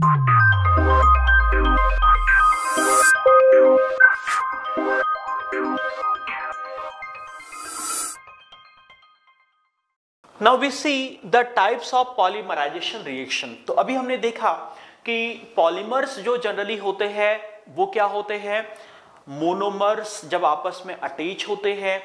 Now we see the types of polymerization reaction। तो अभी हमने देखा कि पॉलीमर्स जो जनरली होते हैं वो क्या होते हैं, मोनोमर्स जब आपस में अटैच होते हैं।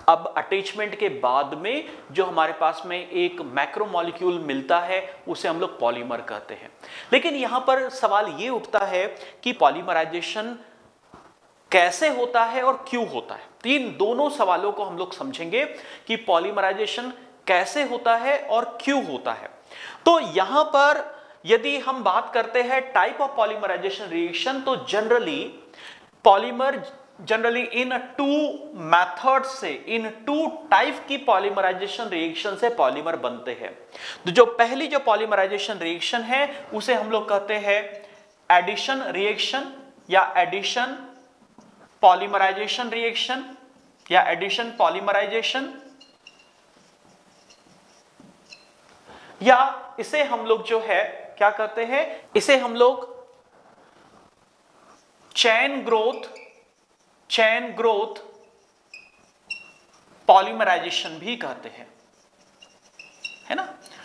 अब अटैचमेंट के बाद में जो हमारे पास में एक मैक्रोमोलिक्यूल मिलता है उसे हम लोग पॉलीमर कहते हैं। लेकिन यहां पर सवाल ये उठता है कि पॉलीमराइजेशन कैसे होता है और क्यों होता है। तो इन दोनों सवालों को हम लोग समझेंगे कि पॉलीमराइजेशन कैसे होता है और क्यों होता है। तो यहां पर यदि हम बात करते हैं टाइप ऑफ पॉलीमराइजेशन रिएक्शन, तो generally polymer generally in two method से, इन टू टाइप की पॉलीमराइजेशन रिएक्शन से पॉलीमर बनते हैं। तो जो पहली जो पॉलीमराइजेशन रिएक्शन है उसे हम लोग कहते हैं एडिशन रिएक्शन या एडिशन पॉलीमराइजेशन रिएक्शन या एडिशन पॉलीमराइजेशन, या इसे हम लोग जो है क्या कहते हैं, इसे हम लोग चेन ग्रोथ पॉलीमराइजेशन भी कहते हैं, है ना।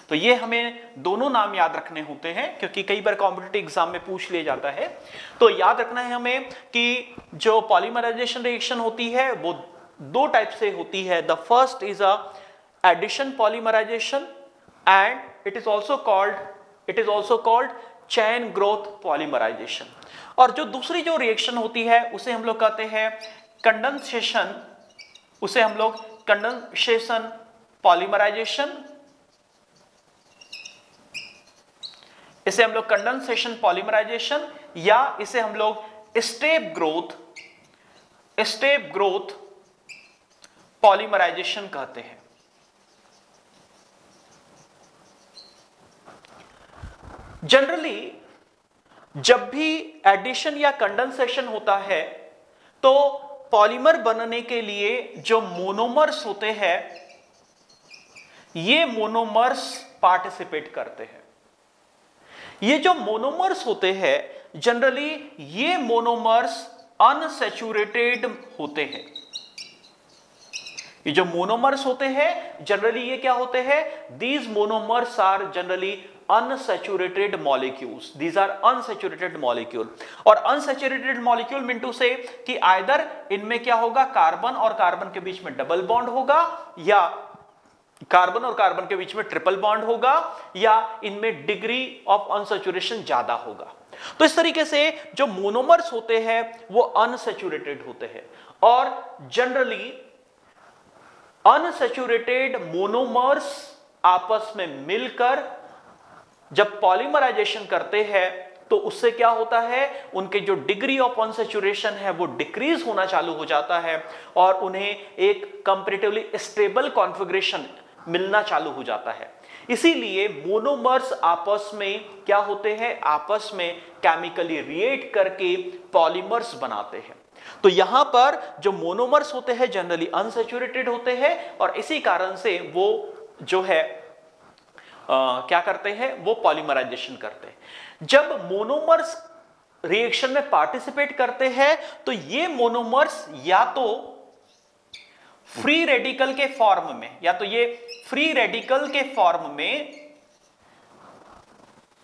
तो ये हमें दोनों नाम याद रखने होते हैं क्योंकि कई बार कॉम्पिटिटिव एग्जाम में पूछ लिया जाता है। तो याद रखना है हमें कि जो पॉलीमराइजेशन रिएक्शन होती है वो दो टाइप से होती है। The first is a addition polymerisation and it is also called chain growth polymerization। और जो दूसरी जो रिएक्शन होती है उसे हम लोग कहते हैं कंडेंसेशन, उसे हम लोग कंडेंसेशन पॉलीमराइजेशन, इसे हम लोग कंडेंसेशन पॉलीमराइजेशन या इसे हम लोग स्टेप ग्रोथ पॉलीमराइजेशन कहते हैं। जनरली जब भी एडिशन या कंडेंसेशन होता है तो पॉलीमर बनने के लिए जो मोनोमर्स होते हैं ये मोनोमर्स पार्टिसिपेट करते हैं। ये जो मोनोमर्स होते हैं जनरली ये मोनोमर्स अनसैचुरेटेड होते हैं। ये जो मोनोमर्स होते हैं जनरली ये क्या होते हैं, these monomers are generally unsaturated molecules, these are unsaturated molecule। और unsaturated molecule mean to say कि आइदर इनमें क्या होगा, कार्बन और कार्बन के बीच में डबल बॉन्ड होगा या कार्बन और कार्बन के बीच में ट्रिपल बॉन्ड होगा या इनमें डिग्री ऑफ अनसैचुरेशन ज्यादा होगा। तो इस तरीके से जो मोनोमर्स होते हैं वो अनसैचुरेटेड होते हैं और जनरली अनसैचुरेटेड मोनोमर्स आपस में मिलकर जब पॉलीमराइजेशन करते हैं तो उससे क्या होता है, उनके जो डिग्री ऑफ अनसैचुरेशन है वो डिक्रीज होना चालू हो जाता है और उन्हें एक कंपैरेटिवली स्टेबल कॉन्फ़िगरेशन मिलना चालू हो जाता है। इसीलिए मोनोमर्स आपस में क्या होते हैं, आपस में केमिकली रिएक्ट करके पॉलीमर्स बनाते हैं। तो यहां पर जो मोनोमर्स होते हैं जनरली अनसैचुरेटेड होते हैं और इसी कारण से वो जो है क्या करते हैं, वो पॉलीमराइजेशन करते हैं। जब मोनोमर्स रिएक्शन में पार्टिसिपेट करते हैं तो ये मोनोमर्स या तो फ्री रेडिकल के फॉर्म में, या तो ये फ्री रेडिकल के फॉर्म में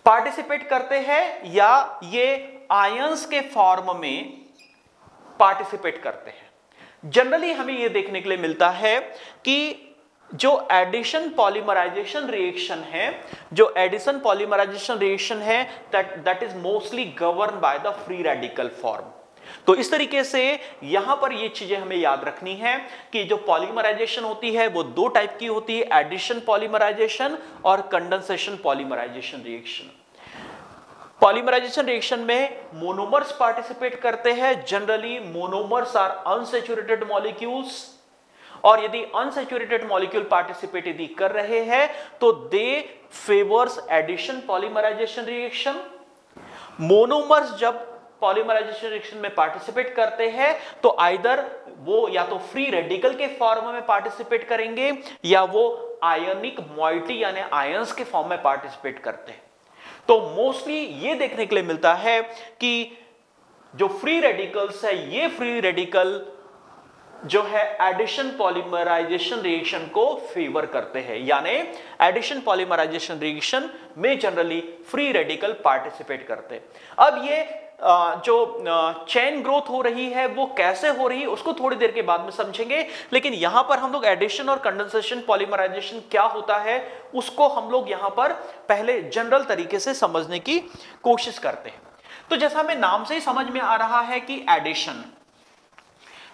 पार्टिसिपेट करते हैं या ये आयंस के फॉर्म में पार्टिसिपेट करते हैं। जनरली हमें यह देखने के लिए मिलता है कि जो एडिशन पॉलीमराइजेशन रिएक्शन है, जो एडिशन पॉलीमराइजेशन रिएक्शन है that is mostly govern by the free radical form. तो इस तरीके से यहां पर ये चीजें हमें याद रखनी है कि जो पॉलीमराइजेशन होती है वो दो टाइप की होती है, एडिशन पॉलीमराइजेशन और condensation polymerisation reaction. Polymerisation reaction में मोनोमर्स पार्टिसिपेट करते हैं। Generally monomers are unsaturated molecules और यदि अनसैचुरेटेड मॉलिक्यूल पार्टिसिपेट यदि कर रहे हैं तो they favours addition polymerization reaction. Monomers जब पॉलीमराइजेशन रिएक्शन में पार्टिसिपेट करते हैं तो आइदर वो या तो फ्री रेडिकल के फॉर्म में पार्टिसिपेट करेंगे या वो आयनिक मॉइटी यानी आयंस के फॉर्म में पार्टिसिपेट करते हैं। तो मोस्टली ये देखने के लिए मिलता है कि जो फ्री रेडिकल्स है, ये फ्री रेडिकल जो है एडिशन पॉलीमराइजेशन रिएक्शन को फेवर करते हैं, यानी एडिशन पॉलीमराइजेशन रिएक्शन में जनरली फ्री रेडिकल पार्टिसिपेट करते हैं। अब ये जो चेन ग्रोथ हो रही है वो कैसे हो रही है उसको थोड़ी देर के बाद में समझेंगे, लेकिन यहां पर हम लोग एडिशन और कंडेंसेशन पॉलीमराइजेशन क्या होता है उसको हम लोग यहां पर पहले जनरल तरीके से समझने की कोशिश करते हैं। तो जैसा हमें नाम से ही समझ में आ रहा है कि एडिशन,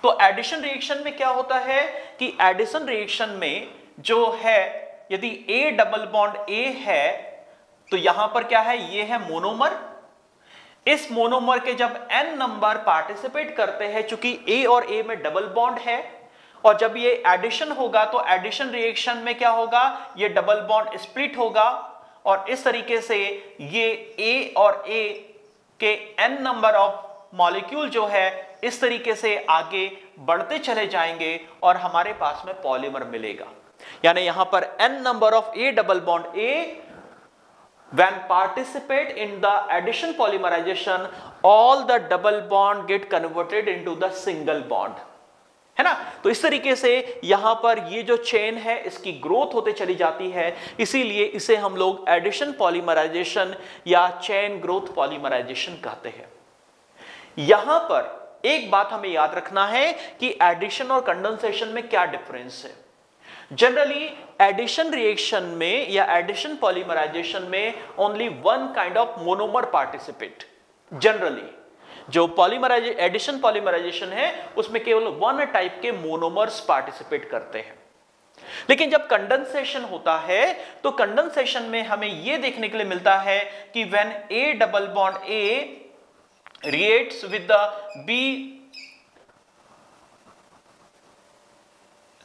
तो एडिशन रिएक्शन में क्या होता है कि एडिशन रिएक्शन में जो है यदि ए डबल बॉन्ड ए है तो यहां पर क्या है, ये है मोनोमर। इस मोनोमर के जब n नंबर पार्टिसिपेट करते हैं, चूंकि ए और ए में डबल बॉन्ड है, और जब ये एडिशन होगा तो एडिशन रिएक्शन में क्या होगा, ये डबल बॉन्ड स्प्लिट होगा और इस तरीके से ये ए और ए के n नंबर ऑफ मॉलिक्यूल जो है इस तरीके से आगे बढ़ते चले जाएंगे और हमारे पास में पॉलीमर मिलेगा। यानी यहां पर n नंबर of A double bond A when participate in the addition polymerization, all the double bond get converted into the single bond, है ना। तो इस तरीके से यहां पर ये जो चेन है इसकी ग्रोथ होते चली जाती है, इसीलिए इसे हम लोग एडिशन पॉलीमराइजेशन या चेन ग्रोथ पॉलीमराइजेशन कहते हैं। यहां पर एक बात हमें याद रखना है कि एडिशन और कंडेंसेशन में क्या डिफरेंस है। जनरली एडिशन रिएक्शन में या एडिशन पॉलीमराइजेशन में only one kind of monomer participate. Generally जो एडिशन पॉलीमराइजेशन है उसमें केवल वन टाइप के मोनोमर्स पार्टिसिपेट करते हैं। लेकिन जब कंडेंसेशन होता है तो कंडेंसेशन में हमें यह देखने के लिए मिलता है कि when A double bond A reacts with the B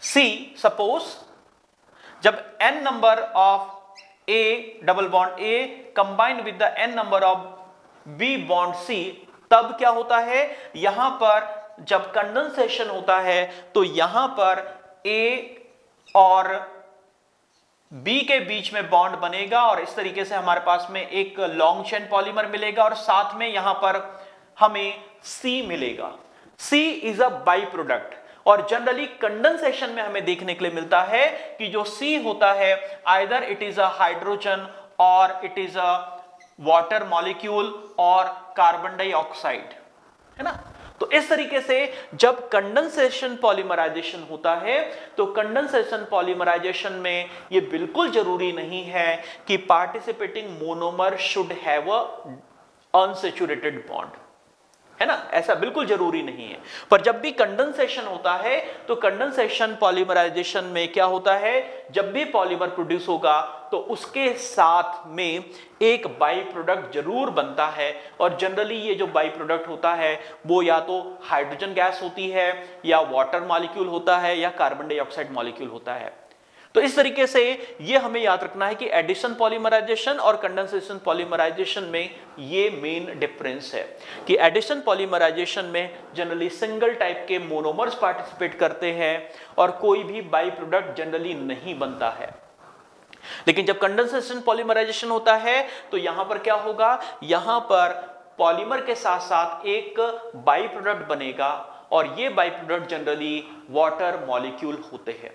C, suppose जब n number of A double bond A combined with the n number of B bond C, तब क्या होता है, यहां पर जब कंडेंसेशन होता है तो यहां पर A और B के बीच में बॉन्ड बनेगा और इस तरीके से हमारे पास में एक लॉन्ग चेन पॉलीमर मिलेगा और साथ में यहां पर हमें C मिलेगा। C is a by product और जनरली कंडेंसेशन में हमें देखने के लिए मिलता है कि जो C होता है either it is a hydrogen और it is a water molecule और कार्बन डाइऑक्साइड, है ना। तो इस तरीके से जब कंडेंसेशन पॉलीमराइजेशन होता है तो कंडेंसेशन पॉलीमराइजेशन में यह बिल्कुल जरूरी नहीं है कि participating monomer should have a unsaturated bond, है ना, ऐसा बिल्कुल जरूरी नहीं है। पर जब भी कंडेंसेशन होता है तो कंडेंसेशन पॉलीमराइजेशन में क्या होता है, जब भी पॉलीमर प्रोड्यूस होगा तो उसके साथ में एक बाई प्रोडक्ट जरूर बनता है और जनरली ये जो बाई प्रोडक्ट होता है वो या तो हाइड्रोजन गैस होती है या वाटर मॉलिक्यूल होता है या कार्बन डाइऑक्साइड मॉलिक्यूल होता है। तो इस तरीके से ये हमें याद रखना है कि एडिशन पॉलीमराइजेशन और कंडेंसेशन पॉलीमराइजेशन में ये मेन डिफरेंस है कि एडिशन पॉलीमराइजेशन में जनरली सिंगल टाइप के मोनोमर्स पार्टिसिपेट करते हैं और कोई भी बाई प्रोडक्ट जनरली नहीं बनता है। लेकिन जब कंडेंसेशन पॉलीमराइजेशन होता है तो यहां पर क्या होगा, यहां पर पॉलीमर के साथ साथ एक बाई प्रोडक्ट बनेगा और ये by product generally water molecule होते हैं।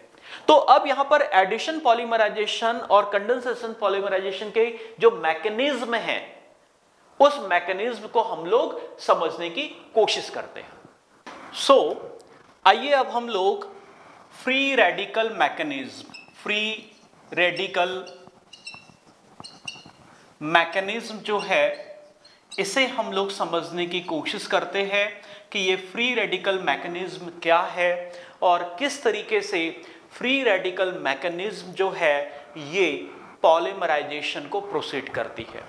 तो अब यहां पर एडिशन पॉलीमराइजेशन और कंडेंसेशन पॉलीमराइजेशन के जो मैकेनिज्म है उस मैकेनिज्म को हम लोग समझने की कोशिश करते हैं। आइए अब हम लोग फ्री रेडिकल मैकेनिज्म जो है इसे हम लोग समझने की कोशिश करते हैं कि ये फ्री रेडिकल मैकेनिज्म क्या है और किस तरीके से फ्री रेडिकल मैकेनिज्म जो है ये पॉलीमराइजेशन को प्रोसीड करती है।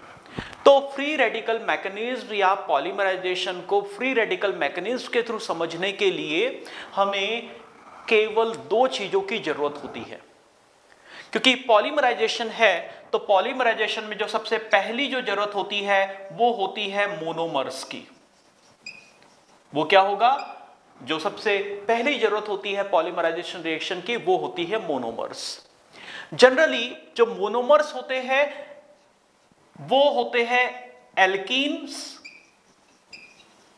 तो फ्री रेडिकल मैकेनिज्म या पॉलीमराइजेशन को फ्री रेडिकल मैकेनिज्म के थ्रू समझने के लिए हमें केवल दो चीजों की जरूरत होती है, क्योंकि पॉलीमराइजेशन है तो पॉलीमराइजेशन में जो सबसे पहली जो जरूरत होती है वो होती है मोनोमर्स की। वो क्या होगा, जो सबसे पहली जरूरत होती है पॉलीमराइजेशन रिएक्शन की वो होती है मोनोमर्स। जनरली जो मोनोमर्स होते हैं वो होते हैं एल्कीन्स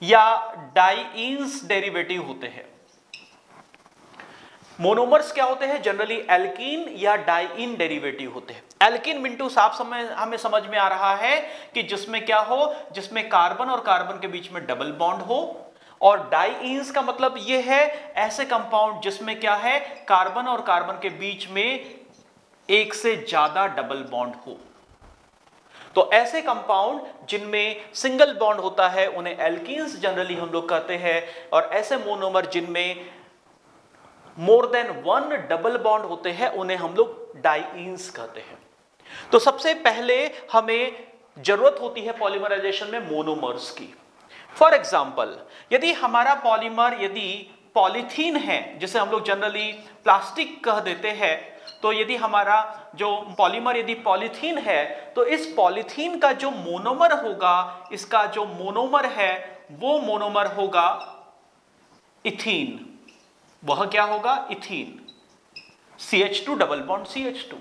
या डाइईन्स डेरिवेटिव होते हैं। मोनोमर्स क्या होते हैं? जनरली एल्कीन या डाइईन डेरिवेटिव होते हैं। एल्कीन मिंटू साफ समय हमें समझ में आ रहा है कि जिसमें क्या हो, जिसमें कार्बन और कार्बन के बीच में डबल बॉन्ड हो। और डाइईन्स का मतलब यह है ऐसे कंपाउंड जिसमें क्या है, कार्बन और कार्बन के बीच में एक से ज्यादा डबल बॉन्ड हो। तो ऐसे कंपाउंड जिनमें सिंगल बॉन्ड होता है उन्हें एल्कीन्स जनरली हम लोग कहते हैं, और ऐसे मोनोमर जिनमें more than one double bond होते हैं उन्हें हम लोग डाइईन्स कहते हैं। तो सबसे पहले हमें जरूरत होती है पॉलीमराइजेशन में मोनोमर्स की। फॉर एग्जाम्पल, यदि हमारा पॉलीमर यदि पॉलीथीन है, जिसे हम लोग जनरली प्लास्टिक कह देते हैं, तो यदि हमारा जो पॉलीमर यदि पॉलीथीन है, तो इस पॉलीथीन का जो मोनोमर होगा, इसका जो मोनोमर है वो मोनोमर होगा इथीन। वह क्या होगा? Ethene. CH2 double bond CH2।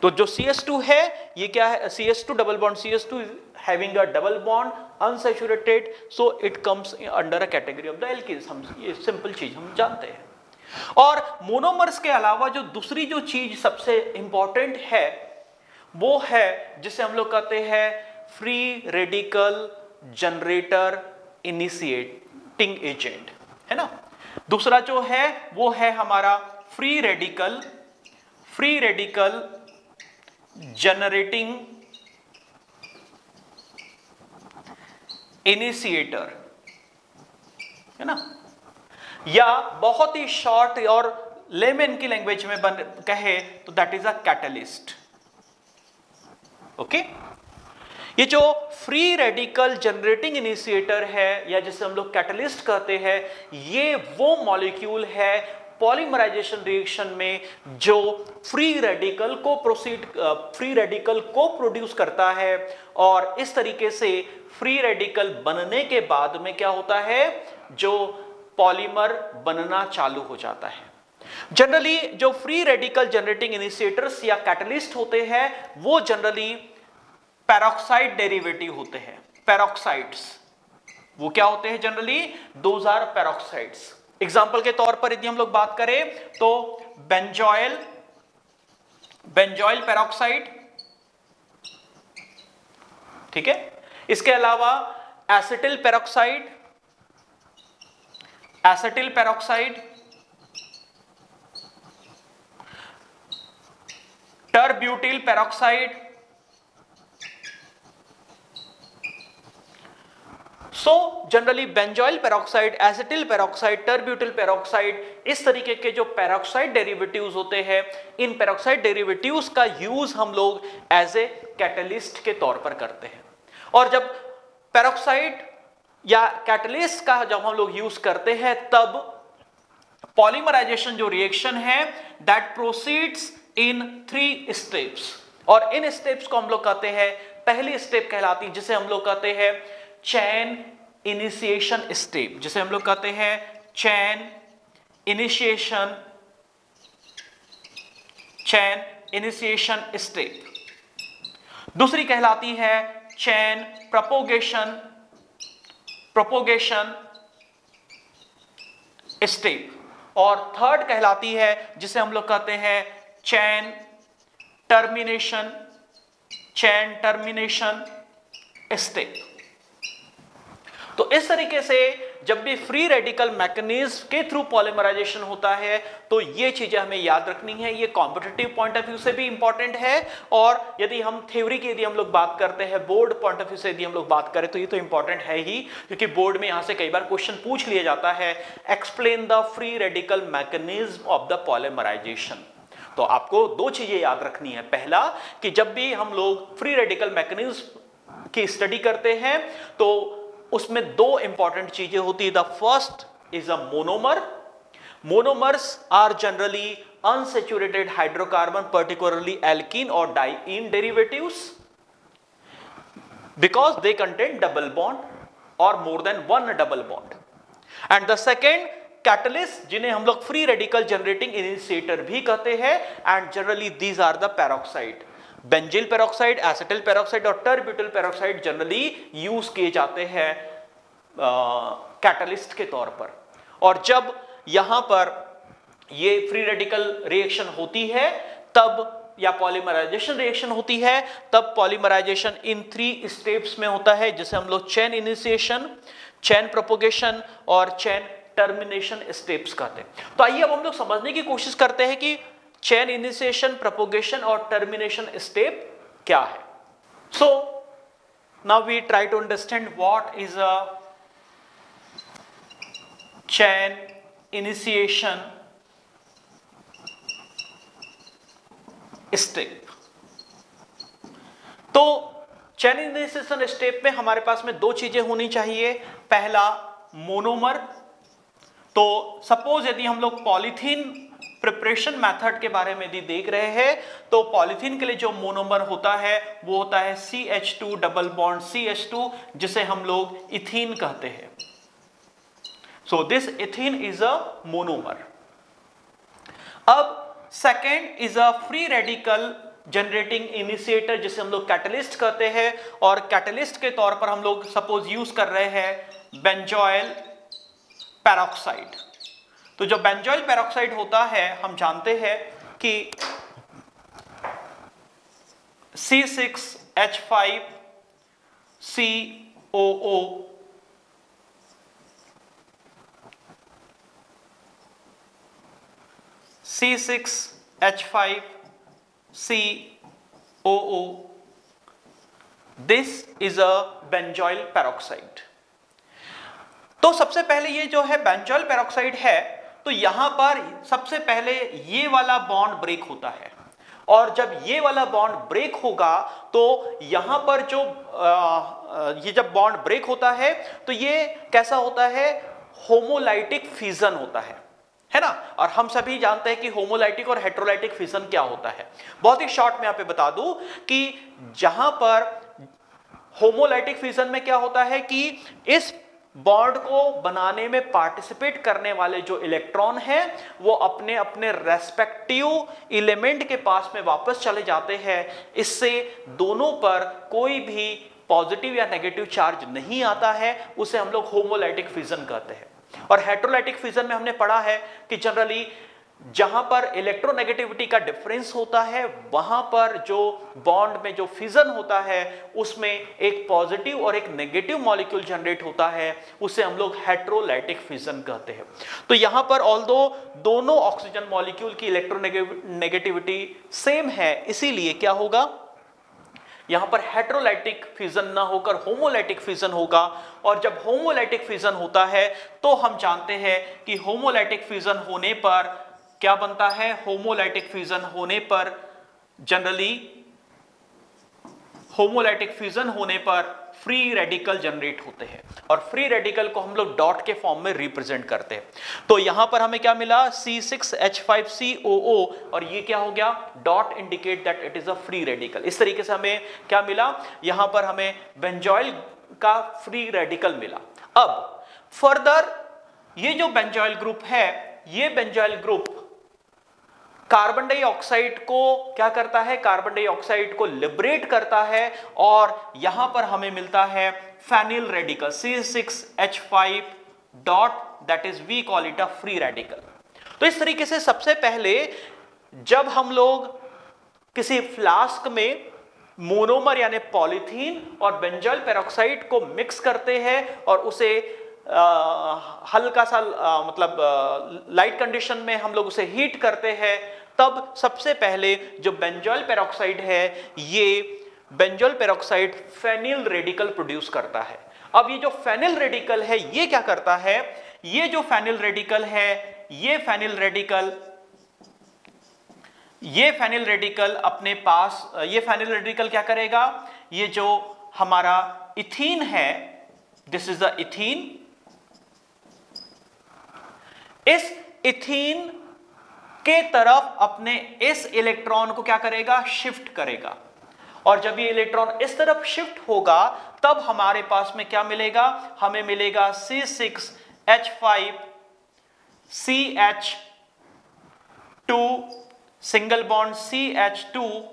तो जो CH2 है ये क्या है? CH2 double bond CH2 having a double bond unsaturated, so it comes under a category of the alkenes. हम ये सिंपल चीज हम जानते हैं। और मोनोमर्स के अलावा जो दूसरी जो चीज सबसे इंपॉर्टेंट है वो है जिसे हम लोग कहते हैं free radical generator initiating agent, है ना। दूसरा जो है वो है हमारा फ्री रेडिकल जनरेटिंग इनिशिएटर, है ना। या बहुत ही शॉर्ट और लेमन की लैंग्वेज में कहे तो that is a catalyst. Okay, ये जो फ्री रेडिकल जनरेटिंग इनिशिएटर है या जिसे हम लोग कैटलिस्ट कहते हैं, ये वो मॉलिक्यूल है पॉलीमराइजेशन रिएक्शन में जो फ्री रेडिकल को प्रोड्यूस करता है। और इस तरीके से फ्री रेडिकल बनने के बाद में क्या होता है, जो पॉलीमर बनना चालू हो जाता है। जनरली जो फ्री रेडिकल जनरेटिंग इनिशिएटर्स या कैटलिस्ट होते हैं वो जनरली पेरोक्साइड डेरिवेटिव होते हैं। पेरोक्साइड्स वो क्या होते हैं? Generally those are peroxides. Example के तौर पर यदि हम लोग बात करें तो बेंजॉइल पेरोक्साइड, ठीक है। इसके अलावा acetyl peroxide, tertbutyl peroxide. So generally benzoyl peroxide, acetyl peroxide, tertbutyl peroxide, इस तरीके के जो पेरोक्साइड डेरिवेटिव्स होते हैं, इन पेरोक्साइड डेरिवेटिव्स का यूज हम लोग एज ए कैटलिस्ट के तौर पर करते हैं। और जब पेरोक्साइड या कैटलिस्ट का जब हम लोग यूज करते हैं तब पॉलीमराइजेशन जो रिएक्शन है दैट प्रोसीड्स इन 3 स्टेप्स। और इन स्टेप्स को हम लोग कहते हैं, पहली स्टेप कहलाती है जिसे हम लोग कहते हैं चैन इनिशिएशन स्टेप, जिसे हम लोग कहते हैं चैन इनिशिएशन स्टेप। दूसरी कहलाती है चैन प्रोपोगेशन स्टेप। और थर्ड कहलाती है जिसे हम लोग कहते हैं चैन टर्मिनेशन स्टेप। तो इस तरीके से जब भी फ्री रेडिकल मैकेनिज्म के थ्रू पॉलीमराइजेशन होता है तो ये चीजें हमें याद रखनी है। ये कॉम्पिटिटिव पॉइंट ऑफ व्यू से भी इंपॉर्टेंट है, और यदि हम थ्योरी की यदि हम लोग बात करते हैं, बोर्ड पॉइंट ऑफ व्यू से यदि हम लोग बात करें तो ये तो इंपॉर्टेंट है ही, क्योंकि बोर्ड में यहां से कई बार क्वेश्चन पूछ लिया जाता है, explain the free radical mechanism of the polymerisation. तो आपको 2 चीजें याद रखनी है। पहला कि जब भी हम लोग फ्री रेडिकल मैकेनिज्म की स्टडी करते हैं तो उसमें 2 इंपॉर्टेंट चीजें होती है। The first is a monomer. Monomers are generally unsaturated hydrocarbon, particularly alkene और diene derivatives, because they contain double bond और more than 1 double bond. And the second catalyst, जिन्हें हम लोग फ्री रेडिकल जनरेटिंग इनिशिएटर भी कहते हैं, and generally these are the peroxide. Benzyl peroxide, acetyl peroxide और tertbutyl peroxide generally use किए जाते हैं कैटलिस्ट के तौर पर। और जब यहां पर ये फ्री रेडिकल रिएक्शन होती है तब, या पॉलीमराइजेशन रिएक्शन होती है तब, पॉलीमराइजेशन इन 3 स्टेप्स में होता है, जिसे हम लोग चेन इनिशिएशन, चेन प्रोपोगेशन और चेन टर्मिनेशन स्टेप्स कहते हैं। तो आइए अब हम लोग समझने की कोशिश करते हैं कि चेन इनिशिएशन, प्रोपोगेशन और टर्मिनेशन स्टेप क्या है। So now we try to understand what is a chain initiation step. तो चेन इनिशिएशन स्टेप में हमारे पास में 2 चीजें होनी चाहिए। पहला मोनोमर। तो सपोज यदि हम लोग पॉलीथीन प्रिपरेशन मेथड के बारे में यदि देख रहे हैं तो पॉलीथीन के लिए जो मोनोमर होता है वो होता है CH2 डबल बॉन्ड CH2, जिसे हम लोग इथीन कहते हैं। So this ethene is a monomer. अब second is a free radical generating initiator, जिसे हम लोग कैटलिस्ट कहते हैं। और कैटलिस्ट के तौर पर हम लोग सपोज यूज कर रहे हैं बेंजोइल पेरोक्साइड। तो जो बेंजोइल पेरोक्साइड होता है हम जानते हैं कि C6H5COO C6H5COO, this is a benzoyl peroxide। तो सबसे पहले ये जो है बेंजोइल पेरोक्साइड है, तो यहां पर सबसे पहले ये वाला बॉन्ड ब्रेक होता है, और जब ये वाला बॉन्ड ब्रेक होगा तो यहां पर जो ये जब बॉन्ड ब्रेक होता है तो ये कैसा होता है, होमोलाइटिक फिजन होता है ना। और हम सभी जानते हैं कि होमोलाइटिक और हेटेरोलाइटिक फिजन क्या होता है। बहुत ही शॉर्ट में यहां पे बता दूं कि जहां पर होमोलाइटिक फिजन में क्या होता है कि इस बॉन्ड को बनाने में पार्टिसिपेट करने वाले जो इलेक्ट्रॉन हैं वो अपने अपने रेस्पेक्टिव एलिमेंट के पास में वापस चले जाते हैं। इससे दोनों पर कोई भी पॉजिटिव या नेगेटिव चार्ज नहीं आता है, उसे हम लोग होमोलाइटिक फिजन कहते हैं। और हेटेरोलाइटिक फिजन में हमने पढ़ा है कि जनरली जहां पर इलेक्ट्रोनेगेटिविटी का डिफरेंस होता है वहां पर जो बॉन्ड में जो फिजन होता है उसमें एक पॉजिटिव और एक नेगेटिव मॉलिक्यूल जनरेट होता है, उसे हम लोग हेटेरोलाइटिक फिजन कहते हैं। तो यहां पर ऑल्दो दोनों ऑक्सीजन मॉलिक्यूल की इलेक्ट्रोनेगेटिविटी सेम है, इसीलिए क्या होगा, यहां पर हेटेरोलाइटिक फिजन ना होकर होमोलाइटिक फिजन होगा। और जब होमोलाइटिक फिजन होता है तो हम जानते हैं कि होमोलाइटिक फिजन होने पर क्या बनता है, होमोलाइटिक फिजन होने पर जनरली होमोलाइटिक फिजन होने पर फ्री रेडिकल जनरेट होते हैं, और फ्री रेडिकल को हम लोग डॉट के फॉर्म में रिप्रेजेंट करते हैं। तो यहां पर हमें क्या मिला, C6H5COO, और ये क्या हो गया, dot indicate that it is a free radical. इस तरीके से हमें क्या मिला, यहां पर हमें बेंजोइल का फ्री रेडिकल मिला। अब फर्दर ये जो बेंजोइल ग्रुप है, ये बेंजोइल ग्रुप कार्बन डाइऑक्साइड को क्या करता है, कार्बन डाइऑक्साइड को लिबरेट करता है, और यहां पर हमें मिलता है phenyl radical C6H5 dot, that is we call it a free radical. तो इस तरीके से सबसे पहले जब हम लोग किसी फ्लास्क में मोनोमर यानी पॉलीथीन और बेंजोइल पेरोक्साइड को मिक्स करते हैं और उसे हल्का सा लाइट कंडीशन में हम लोग उसे हीट करते हैं, तब सबसे पहले जो बेंजोइल पेरोक्साइड है, ये benzoyl peroxide phenyl radical produce करता है। अब ये जो फेनिल रेडिकल है ये क्या करता है, ये जो फेनिल रेडिकल है, ये फेनिल रेडिकल अपने पास, ये फेनिल रेडिकल क्या करेगा, ये जो हमारा इथीन है, दिस इज द इथीन, इस इथीन के तरफ अपने इस इलेक्ट्रॉन को क्या करेगा, शिफ्ट करेगा। और जब ये इलेक्ट्रॉन इस तरफ शिफ्ट होगा तब हमारे पास में क्या मिलेगा, हमें मिलेगा C6H5CH2 single bond CH2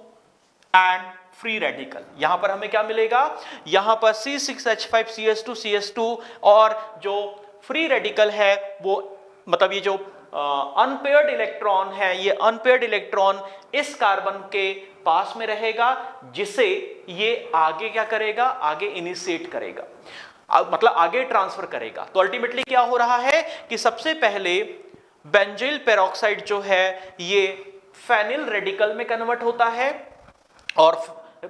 and free radical. यहां पर हमें क्या मिलेगा, यहां पर C6H5CS2 और जो फ्री रेडिकल है वो मतलब ये जो अनपेयर्ड इलेक्ट्रॉन है, ये अनपेयर्ड इलेक्ट्रॉन इस कार्बन के पास में रहेगा, जिसे ये आगे क्या करेगा, आगे इनिशिएट करेगा, मतलब आगे ट्रांसफर करेगा। तो अल्टीमेटली क्या हो रहा है कि सबसे पहले बेंजील पेरोक्साइड जो है ये फेनिल रेडिकल में कन्वर्ट होता है, और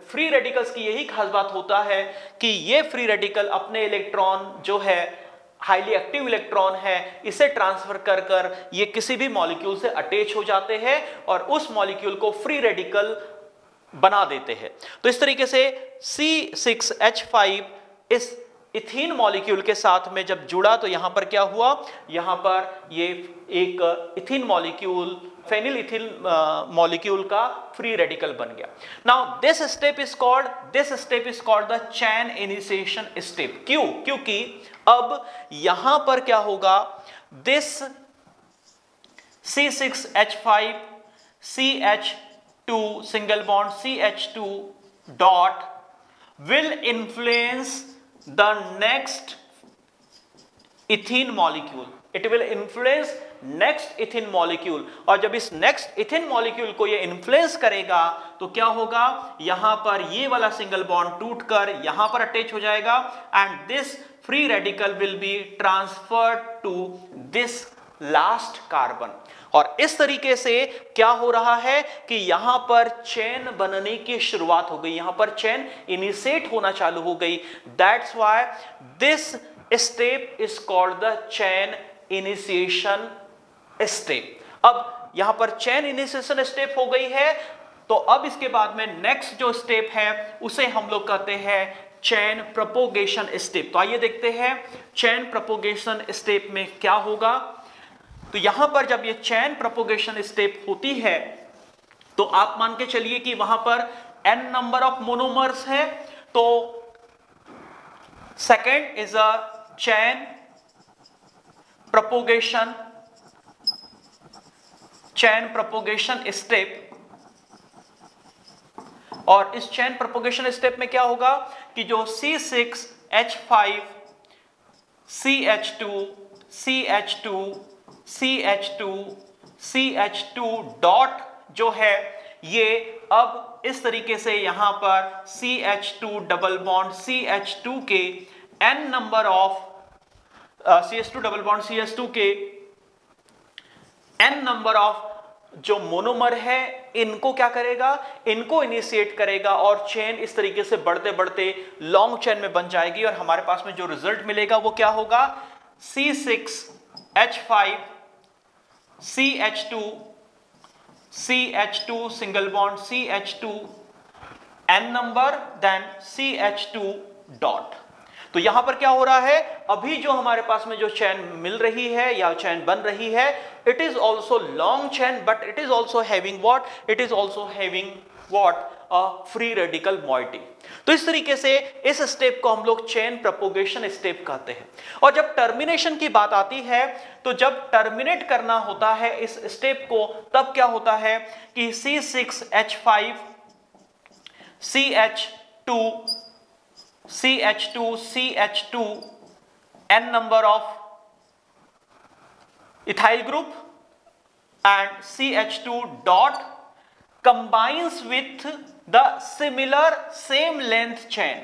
फ्री रेडिकल्स की यही खास बात होता है कि ये फ्री रेडिकल अपने इलेक्ट्रॉन जो है हाईली एक्टिव इलेक्ट्रॉन है, इसे ट्रांसफर कर कर ये किसी भी मॉलिक्यूल से अटैच हो जाते हैं और उस मॉलिक्यूल को फ्री रेडिकल बना देते हैं। तो इस तरीके से C6H5 इस इथीन मॉलिक्यूल के साथ में जब जुड़ा तो यहां पर क्या हुआ, यहां पर ये एक ethene molecule phenyl ethyl molecule का फ्री रेडिकल बन गया। Now this step is called the chain initiation step. क्यों? क्योंकि अब यहां पर क्या होगा, this C6H5 CH2 single bond CH2 dot will influence the next ethene molecule. It will influence next ethene molecule, और जब इस next ethene molecule को ये influence करेगा तो क्या होगा, यहां पर ये वाला सिंगल बॉन्ड टूटकर यहां पर अटैच हो जाएगा and this free radical will be transferred to this last carbon। और इस तरीके से क्या हो रहा है कि यहां पर चेन बनने की शुरुआत हो गई, यहां पर चेन इनिशिएट होना चालू हो गई। That's why this step is called the chain initiation step. अब यहां पर चेन इनिशिएशन स्टेप हो गई है, तो अब इसके बाद में नेक्स्ट जो स्टेप है उसे हम लोग कहते हैं चेन प्रोपोगेशन स्टेप। तो आइए देखते हैं चेन प्रोपोगेशन स्टेप में क्या होगा। तो यहां पर जब ये चेन प्रोपोगेशन स्टेप होती है तो आप मान के चलिए कि वहां पर n नंबर ऑफ मोनोमर्स है, तो second is a chain propagation step. और इस चेन प्रोपोगेशन स्टेप में क्या होगा कि जो C6H5 CH2 डॉट जो है ये अब इस तरीके से यहां पर CH2 डबल बॉन्ड CH2 के n नंबर of CH2 double bond CH2 के n नंबर ऑफ जो मोनोमर है इनको क्या करेगा, इनको इनिशिएट करेगा और चेन इस तरीके से बढ़ते बढ़ते लॉन्ग चेन में बन जाएगी। और हमारे पास में जो रिजल्ट मिलेगा वो क्या होगा, C6H5 CH2 single bond CH2 n number then CH2 dot. तो यहां पर क्या हो रहा है, अभी जो हमारे पास में जो चेन मिल रही है या चेन बन रही है, it is also long chain but it is also having what, it is also having what, a free radical moiety. तो इस तरीके से इस स्टेप को हम लोग चेन प्रोपोगेशन स्टेप कहते हैं। और जब टर्मिनेशन की बात आती है तो जब टर्मिनेट करना होता है इस स्टेप को, तब क्या होता है कि C6H5 CH2 n number of ethyl group and CH2 dot combines with the similar same length chain।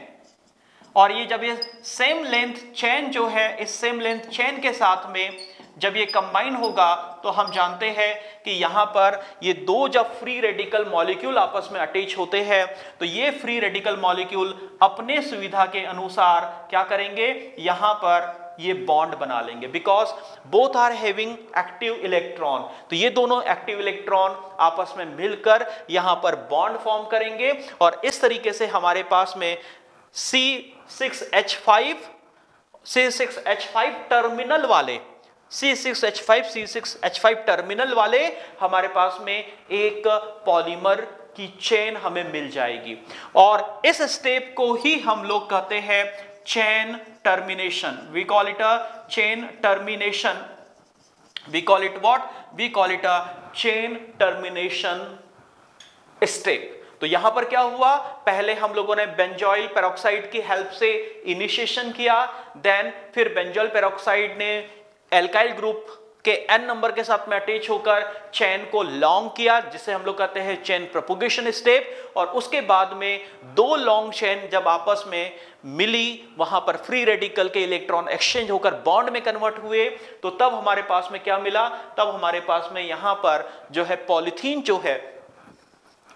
और ये जब ये सेम लेंथ चेन जो है, इस सेम लेंथ चेन के साथ में जब ये कंबाइन होगा तो हम जानते हैं कि यहां पर ये दो जब फ्री रेडिकल मॉलिक्यूल आपस में अटैच होते हैं तो ये फ्री रेडिकल मॉलिक्यूल अपने सुविधा के अनुसार क्या करेंगे, यहां पर ये बॉन्ड बना लेंगे, because both are having active electron. तो ये दोनों एक्टिव इलेक्ट्रॉन आपस में मिलकर यहां पर बॉन्ड फॉर्म करेंगे और इस तरीके से हमारे पास में C6H5 टर्मिनल वाले C6H5 टर्मिनल वाले हमारे पास में एक पॉलीमर की चेन हमें मिल जाएगी। और इस स्टेप को ही हम लोग कहते हैं chain termination. We call it a chain termination. We call it what, we call it a chain termination step. तो यहां पर क्या हुआ, पहले हम लोगों ने बेंजोइल पेरोक्साइड की हेल्प से इनिशिएशन किया, देन फिर बेंजोइल पेरोक्साइड ने एल्काइल ग्रुप के n नंबर के साथ में अटैच होकर चेन को लॉन्ग किया, जिसे हम लोग कहते हैं चेन प्रोपोगेशन स्टेप, और उसके बाद में दो लॉन्ग चेन जब आपस में मिली, वहां पर फ्री रेडिकल के इलेक्ट्रॉन एक्सचेंज होकर बॉन्ड में कन्वर्ट हुए, तो तब हमारे पास में क्या मिला, तब हमारे पास में यहां पर जो है पॉलीथीन जो है,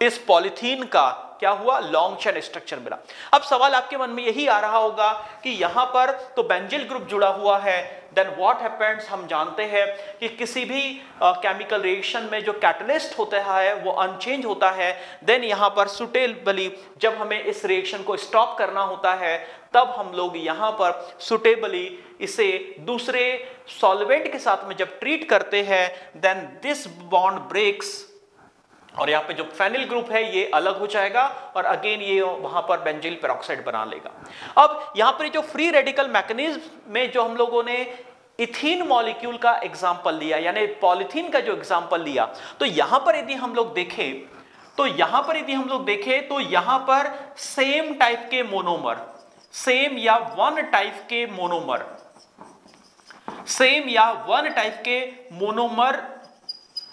इस पॉलीथीन का क्या हुआ, लॉन्ग चेन स्ट्रक्चर मिला। अब सवाल आपके मन में यही आ रहा होगा कि यहां पर तो बेंजील ग्रुप जुड़ा हुआ है, देन व्हाट हैपेंस, हम जानते हैं कि किसी भी केमिकल रिएक्शन में जो कैटलिस्ट होता है वो अनचेंज होता है, देन यहां पर सुटेबली जब हमें इस रिएक्शन को स्टॉप करना होता है, तब हम लोग यहां पर सुटेबली इसे दूसरे सॉल्वेंट के साथ में जब ट्रीट करते हैं, देन दिस बॉन्ड ब्रेक्स, और यहाँ पे जो फेनिल ग्रुप है ये अलग हो जाएगा और अगेन ये वहां पर बेंजील पेरोक्साइड बना लेगा। अब यहाँ पर जो फ्री रेडिकल मैकेनिज्म में जो हम लोगों ने इथीन मॉलिक्यूल का एग्जांपल लिया, यानी पॉलीथीन का जो एग्जांपल लिया, तो यहां पर यदि हम लोग देखें तो यहां पर सेम टाइप के मोनोमर, सेम या वन टाइप के मोनोमर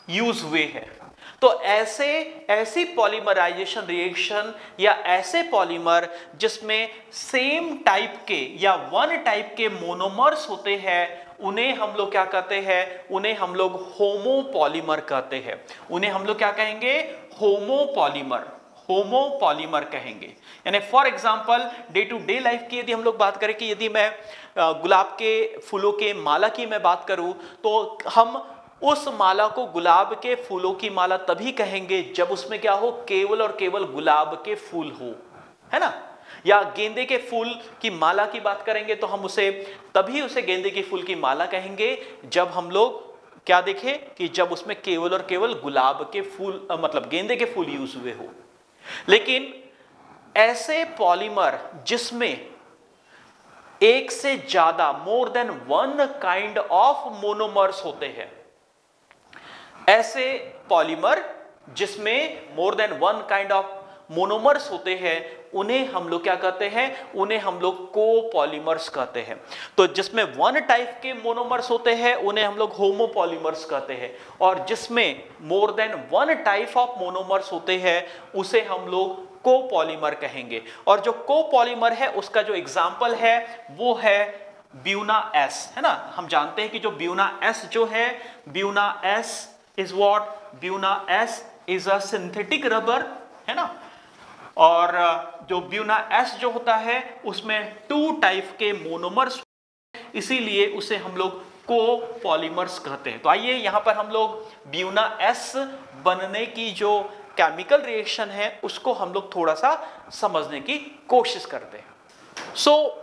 यूज हुए हैं। तो ऐसी पॉलीमराइजेशन रिएक्शन या ऐसे पॉलीमर जिसमें सेम टाइप के या वन टाइप के मोनोमर्स होते हैं, उन्हें हम लोग क्या कहते हैं, उन्हें हम लोग होमोपॉलीमर कहते हैं। उन्हें हम लोग क्या कहेंगे, होमोपॉलीमर कहेंगे। यानी for example day to day life की यदि हम लोग बात करें कि यदि मैं गुलाब के फूलों के माला की मैं बात करूं, तो हम उस माला को गुलाब के फूलों की माला तभी कहेंगे जब उसमें क्या हो, केवल और केवल गुलाब के फूल हो, है ना। या गेंदे के फूल की माला की बात करेंगे तो हम उसे गेंदे के फूल की माला कहेंगे जब हम लोग क्या देखें कि जब उसमें केवल और केवल गुलाब के फूल मतलब गेंदे के फूल यूज हुए हो। लेकिन ऐसे पॉलीमर जिसमें एक से ज्यादा more than one kind of monomers होते हैं, ऐसे पॉलीमर जिसमें more than one kind of monomers होते हैं, उन्हें हम लोग क्या कहते हैं, उन्हें हम लोग कोपॉलीमर्स कहते हैं। तो जिसमें वन टाइप के मोनोमर्स होते हैं उन्हें हम लोग होमोपॉलीमर्स कहते हैं, और जिसमें more than one type of monomers होते हैं उसे हम लोग कोपॉलीमर कहेंगे। और जो कोपॉलीमर है उसका जो एग्जाम्पल है वो है ब्यूना एस, है ना। हम जानते हैं कि जो ब्यूना एस जो है, Buna S is what, Buena S is a synthetic rubber, है ना। और जो ब्यूना एस जो होता है उसमें टू टाइप के मोनोमर्स, इसीलिए उसे हम लोग कोपॉलीमर्स कहते हैं। तो आइए यहां पर हम लोग ब्यूना एस बनने की जो केमिकल रिएक्शन है उसको हम लोग थोड़ा सा समझने की कोशिश करते हैं। सो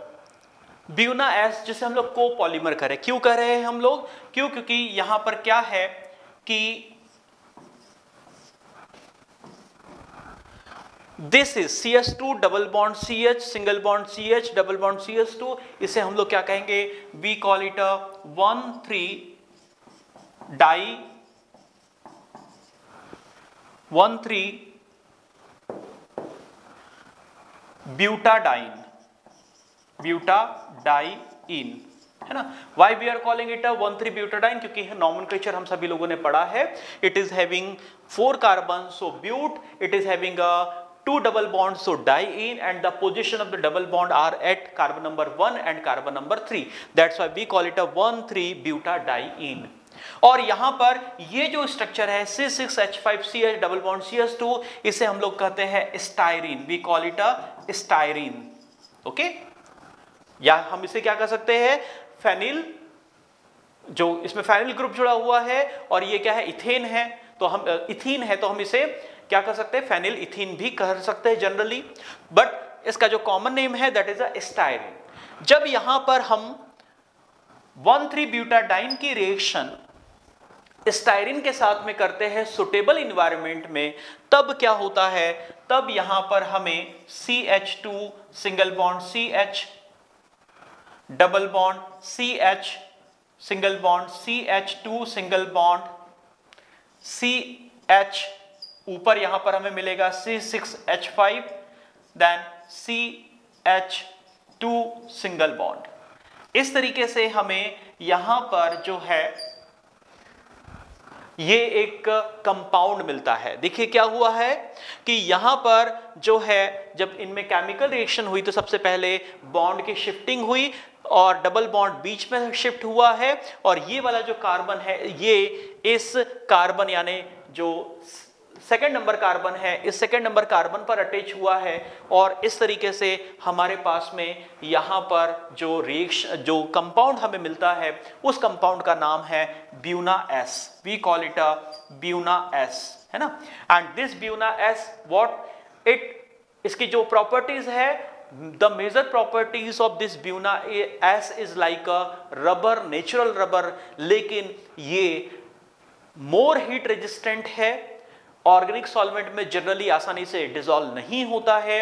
ब्यूना एस जिसे हम लोग कोपॉलीमर कह रहे हैं, क्यों कह रहे हैं हम लोग, क्योंकि यहां पर क्या है कि this is CH2 double bond CH, single bond CH, double bond CH2, इसे हम लोग क्या कहेंगे, वी कॉल इट अ 1,3-ब्यूटाडाइन, है ना। Why we are calling it a 1,3-ब्यूटाडाइन, क्योंकि नॉमेनक्लेचर हम सभी लोगों ने पढ़ा है। It is having 4 carbon, so but, it is having a 2 double bonds, so diene, and the position of the double bond are at carbon number 1 and carbon number 3. That's why we call it a 1,3-butadiene. और यहां पर ये जो structure है C6H5CH double bond CH2, इसे हम लोग कहते हैं styrene, we call it a styrene, okay. या हम इसे क्या कह सकते हैं, फेनिल, जो इसमें फेनिल ग्रुप जुड़ा हुआ है, और ये क्या है, इथेन है, तो हम इथीन है, तो हम इसे क्या कर सकते हैं, फेनिल इथीन भी कह सकते हैं जनरली, बट इसका जो कॉमन नेम है दैट इज अ स्टाइरीन। जब यहां पर हम 1,3-ब्यूटाडाइन की रिएक्शन स्टाइरीन के साथ में करते हैं सुटेबल इन्वायरमेंट में, तब क्या होता है, तब यहां पर हमें CH2 single bond CH, double bond CH, single bond CH2 single bond CH, ऊपर यहां पर हमें मिलेगा C6H5 then CH2 single bond. इस तरीके से हमें यहां पर जो है ये एक कंपाउंड मिलता है। देखिए क्या हुआ है कि यहां पर जो है जब इनमें केमिकल रिएक्शन हुई तो सबसे पहले बॉन्ड की शिफ्टिंग हुई और डबल बॉन्ड बीच में शिफ्ट हुआ है और ये वाला जो कार्बन है ये इस कार्बन यानी जो सेकेंड नंबर कार्बन है इस सेकेंड नंबर कार्बन पर अटैच हुआ है और इस तरीके से हमारे पास में यहां पर जो रिएक्शन जो कंपाउंड हमें मिलता है उस कंपाउंड का नाम है Buna S. We call it a Buna S, है ना। And this Buna S what it इसकी जो प्रॉपर्टीज है the major properties of this Buna S is like a rubber, natural rubber, लेकिन ये मोर हीट रेजिस्टेंट है, organic solvent में generally आसानी से डिसॉल्व नहीं होता है,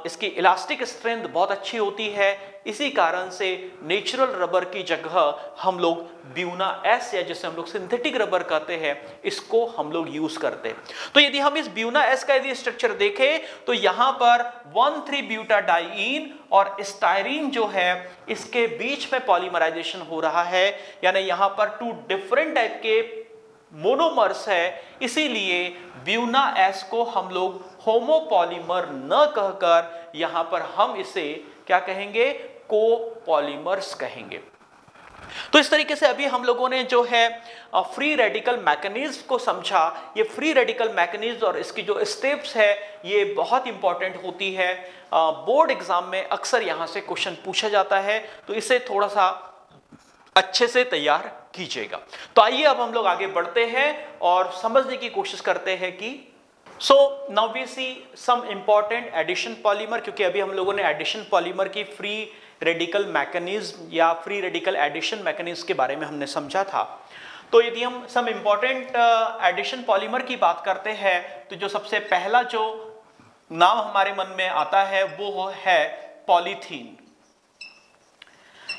इसकी इलास्टिक स्ट्रेंथ बहुत अच्छी होती है। इसी कारण से नेचुरल रबर की जगह हम लोग ब्यूना एस या जिसे हम लोग सिंथेटिक रबर कहते हैं इसको हम लोग यूज करते हैं। तो यदि हम इस ब्यूना एस का यदि स्ट्रक्चर देखें तो यहां पर 1,3-ब्यूटाडाइईन और स्टायरीन जो है इसके बीच में पॉलीमराइजेशन हो रहा है, यानी यहां पर 2 डिफरेंट टाइप के मोनोमर्स है, इसीलिए ब्यूना एस को हम लोग होमोपॉलीमर न कहकर यहां पर हम इसे क्या कहेंगे, कोपॉलीमर्स कहेंगे। तो इस तरीके से अभी हम लोगों ने जो है फ्री रेडिकल मैकेनिज्म को समझा। ये फ्री रेडिकल मैकेनिज्म और इसकी जो स्टेप्स है ये बहुत इंपॉर्टेंट होती है, बोर्ड एग्जाम में अक्सर यहां से क्वेश्चन पूछा जाता है, तो इसे थोड़ा सा अच्छे से तैयार कीजिएगा। तो आइए अब हम लोग आगे बढ़ते हैं और समझने की कोशिश करते हैं कि so now we see some important addition polymer, क्योंकि अभी हम लोगों ने एडिशन पॉलीमर की फ्री रेडिकल मैकेनिज्म या फ्री रेडिकल एडिशन मैकेनिज्म के बारे में हमने समझा था। तो यदि हम सम इंपॉर्टेंट एडिशन पॉलीमर की बात करते हैं तो जो सबसे पहला जो नाम हमारे मन में आता है वो है पॉलीथीन।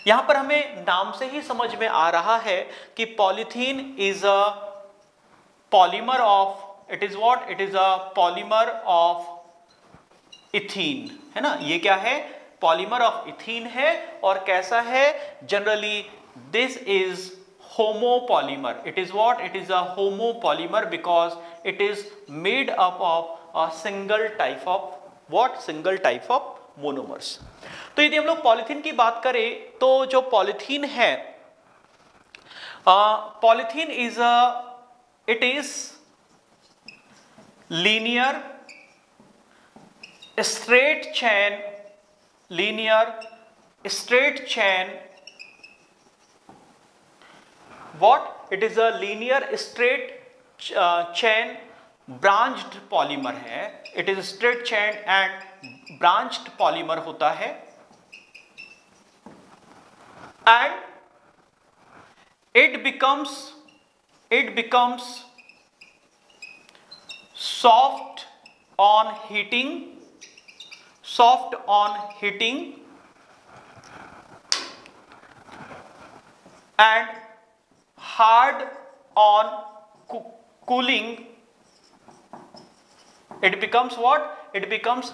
यहां पर हमें नाम से ही समझ में आ रहा है कि polythene is a polymer of, it is what, it is a polymer of ethene, है ना। ये क्या है, पॉलीमर ऑफ इथीन है। और कैसा है, generally this is homopolymer, it is what, it is a homopolymer because it is made up of a single type of what, single type of monomers. तो यदि हम लोग पॉलीथीन की बात करें तो जो पॉलीथीन है, polythene is it is linear straight chain, linear straight chain, what, it is a linear straight chain branched polymer है। It is straight chain and branched polymer होता है and it becomes soft on heating and hard on cooling. It becomes what, it becomes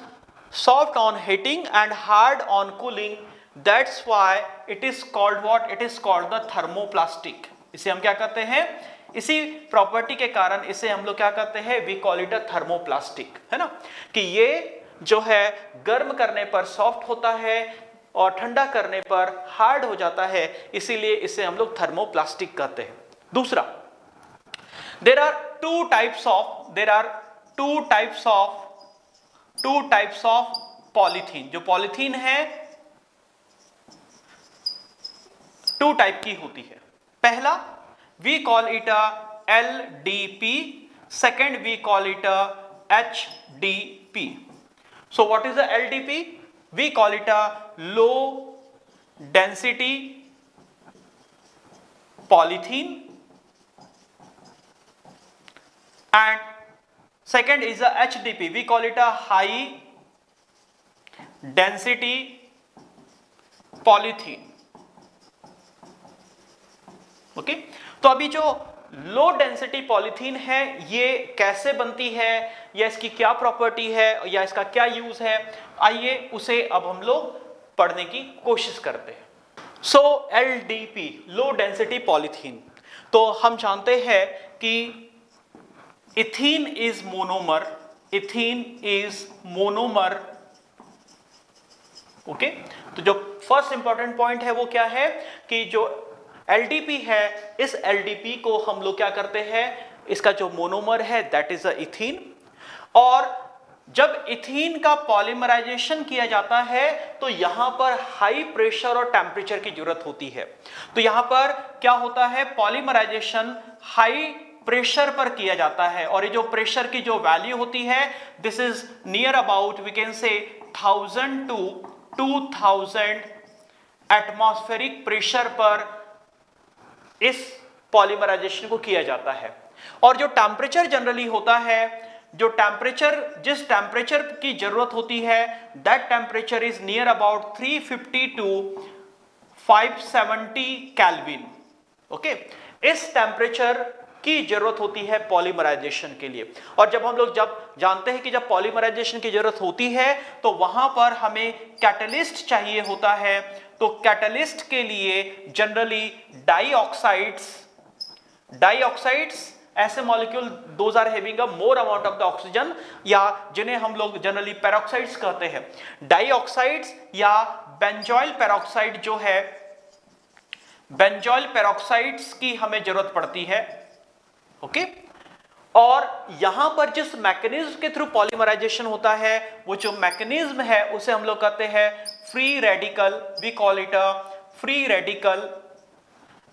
soft on heating and hard on cooling. That's why it is called what, it is called the thermoplastic. इसे हम क्या कहते हैं, इसी property के कारण इसे हम लोग क्या कहते हैं, we call it a thermoplastic, है ना। कि ये जो है गर्म करने पर सॉफ्ट होता है और ठंडा करने पर हार्ड हो जाता है, इसीलिए इसे हम लोग थर्मोप्लास्टिक कहते हैं। दूसरा, there are two types of polythene. जो पॉलीथीन है 2 टाइप की होती है। पहला, we call it a LDP, second we call it a HDP। So what is the LDP? We call it a low density polythene and second is the HDP, we call it a high density polythene। Okay, तो अभी जो लो density polythene है ये कैसे बनती है, या इसकी क्या प्रॉपर्टी है, या इसका क्या यूज है, आइए उसे अब हम लोग पढ़ने की कोशिश करते हैं। सो LDP, लो डेंसिटी पॉलीथीन, तो हम जानते हैं कि ethene is monomer, ethene is monomer, okay. तो जो फर्स्ट इंपॉर्टेंट पॉइंट है वो क्या है कि जो LDP है, इस LDP को हम लोग क्या करते हैं, इसका जो मोनोमर है दैट इज इथीन, और जब इथीन का पॉलीमराइजेशन किया जाता है तो यहां पर हाई प्रेशर और टेम्परेचर की जरूरत होती है। तो यहां पर क्या होता है, पॉलीमराइजेशन हाई प्रेशर पर किया जाता है, और ये जो प्रेशर की जो वैल्यू होती है this is near about we can say 1000 to 2000 atmospheric pressure पर इस पॉलीमराइजेशन को किया जाता है। और जो टेम्परेचर जनरली होता है, जो टेम्परेचर, जिस टेम्परेचर की जरूरत होती है that temperature is near about 350 to 570 kelvin, okay. इस टेम्परेचर की जरूरत होती है पॉलीमराइजेशन के लिए। और जब हम लोग जब जानते हैं कि जब पॉलीमराइजेशन की जरूरत होती है तो वहां पर हमें कैटलिस्ट चाहिए होता है। तो कैटलिस्ट के लिए जनरली डाइऑक्साइड्स ऐसे molecule those are having a more amount of the oxygen, या जिन्हें हम लोग जनरली पेरोक्साइड्स कहते हैं। डाइऑक्साइड्स या बेंजॉइल पेरोक्साइड जो है, बेंजॉइल पेरोक्साइड्स की हमें जरूरत पड़ती है, ओके। और यहां पर जिस मैकेनिज्म के थ्रू पॉलीमराइजेशन होता है वो जो मैकेनिज्म है उसे हम लोग कहते हैं free radical, we call it a free radical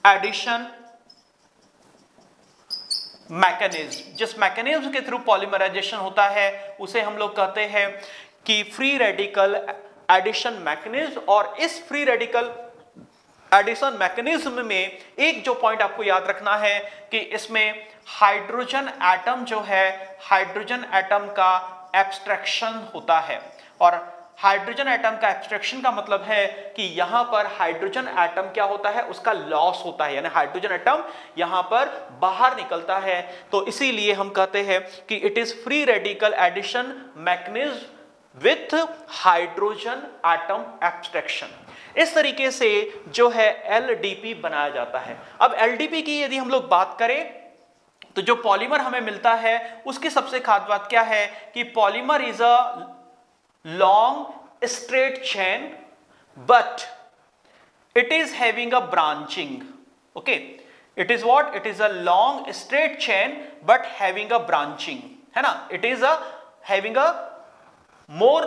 addition mechanism. जिस मैकेनिज्म के थ्रू पॉलीमराइजेशन होता है उसे हम लोग कहते हैं कि फ्री रेडिकल एडिशन मैकेनिज्म। और इस फ्री रेडिकल एडिशन मैकेनिज्म में एक जो पॉइंट आपको याद रखना है कि इसमें हाइड्रोजन एटम जो है, हाइड्रोजन एटम का एब्स्ट्रैक्शन होता है। और हाइड्रोजन एटम का एब्स्ट्रैक्शन का मतलब है कि यहां पर हाइड्रोजन एटम क्या होता है, उसका लॉस होता है, यानी हाइड्रोजन एटम यहां पर बाहर निकलता है। तो इसीलिए हम कहते हैं कि it is free radical addition mechanism with hydrogen atom abstraction. इस तरीके से जो है LDP बनाया जाता है। अब LDP की यदि हम लोग बात करें तो जो पॉलीमर हमें मिलता है उसकी सबसे खास बात क्या है कि polymer is a long straight chain but it is having a branching, okay. It is what, it is a long straight chain but having a branching, है ना। It is a having a more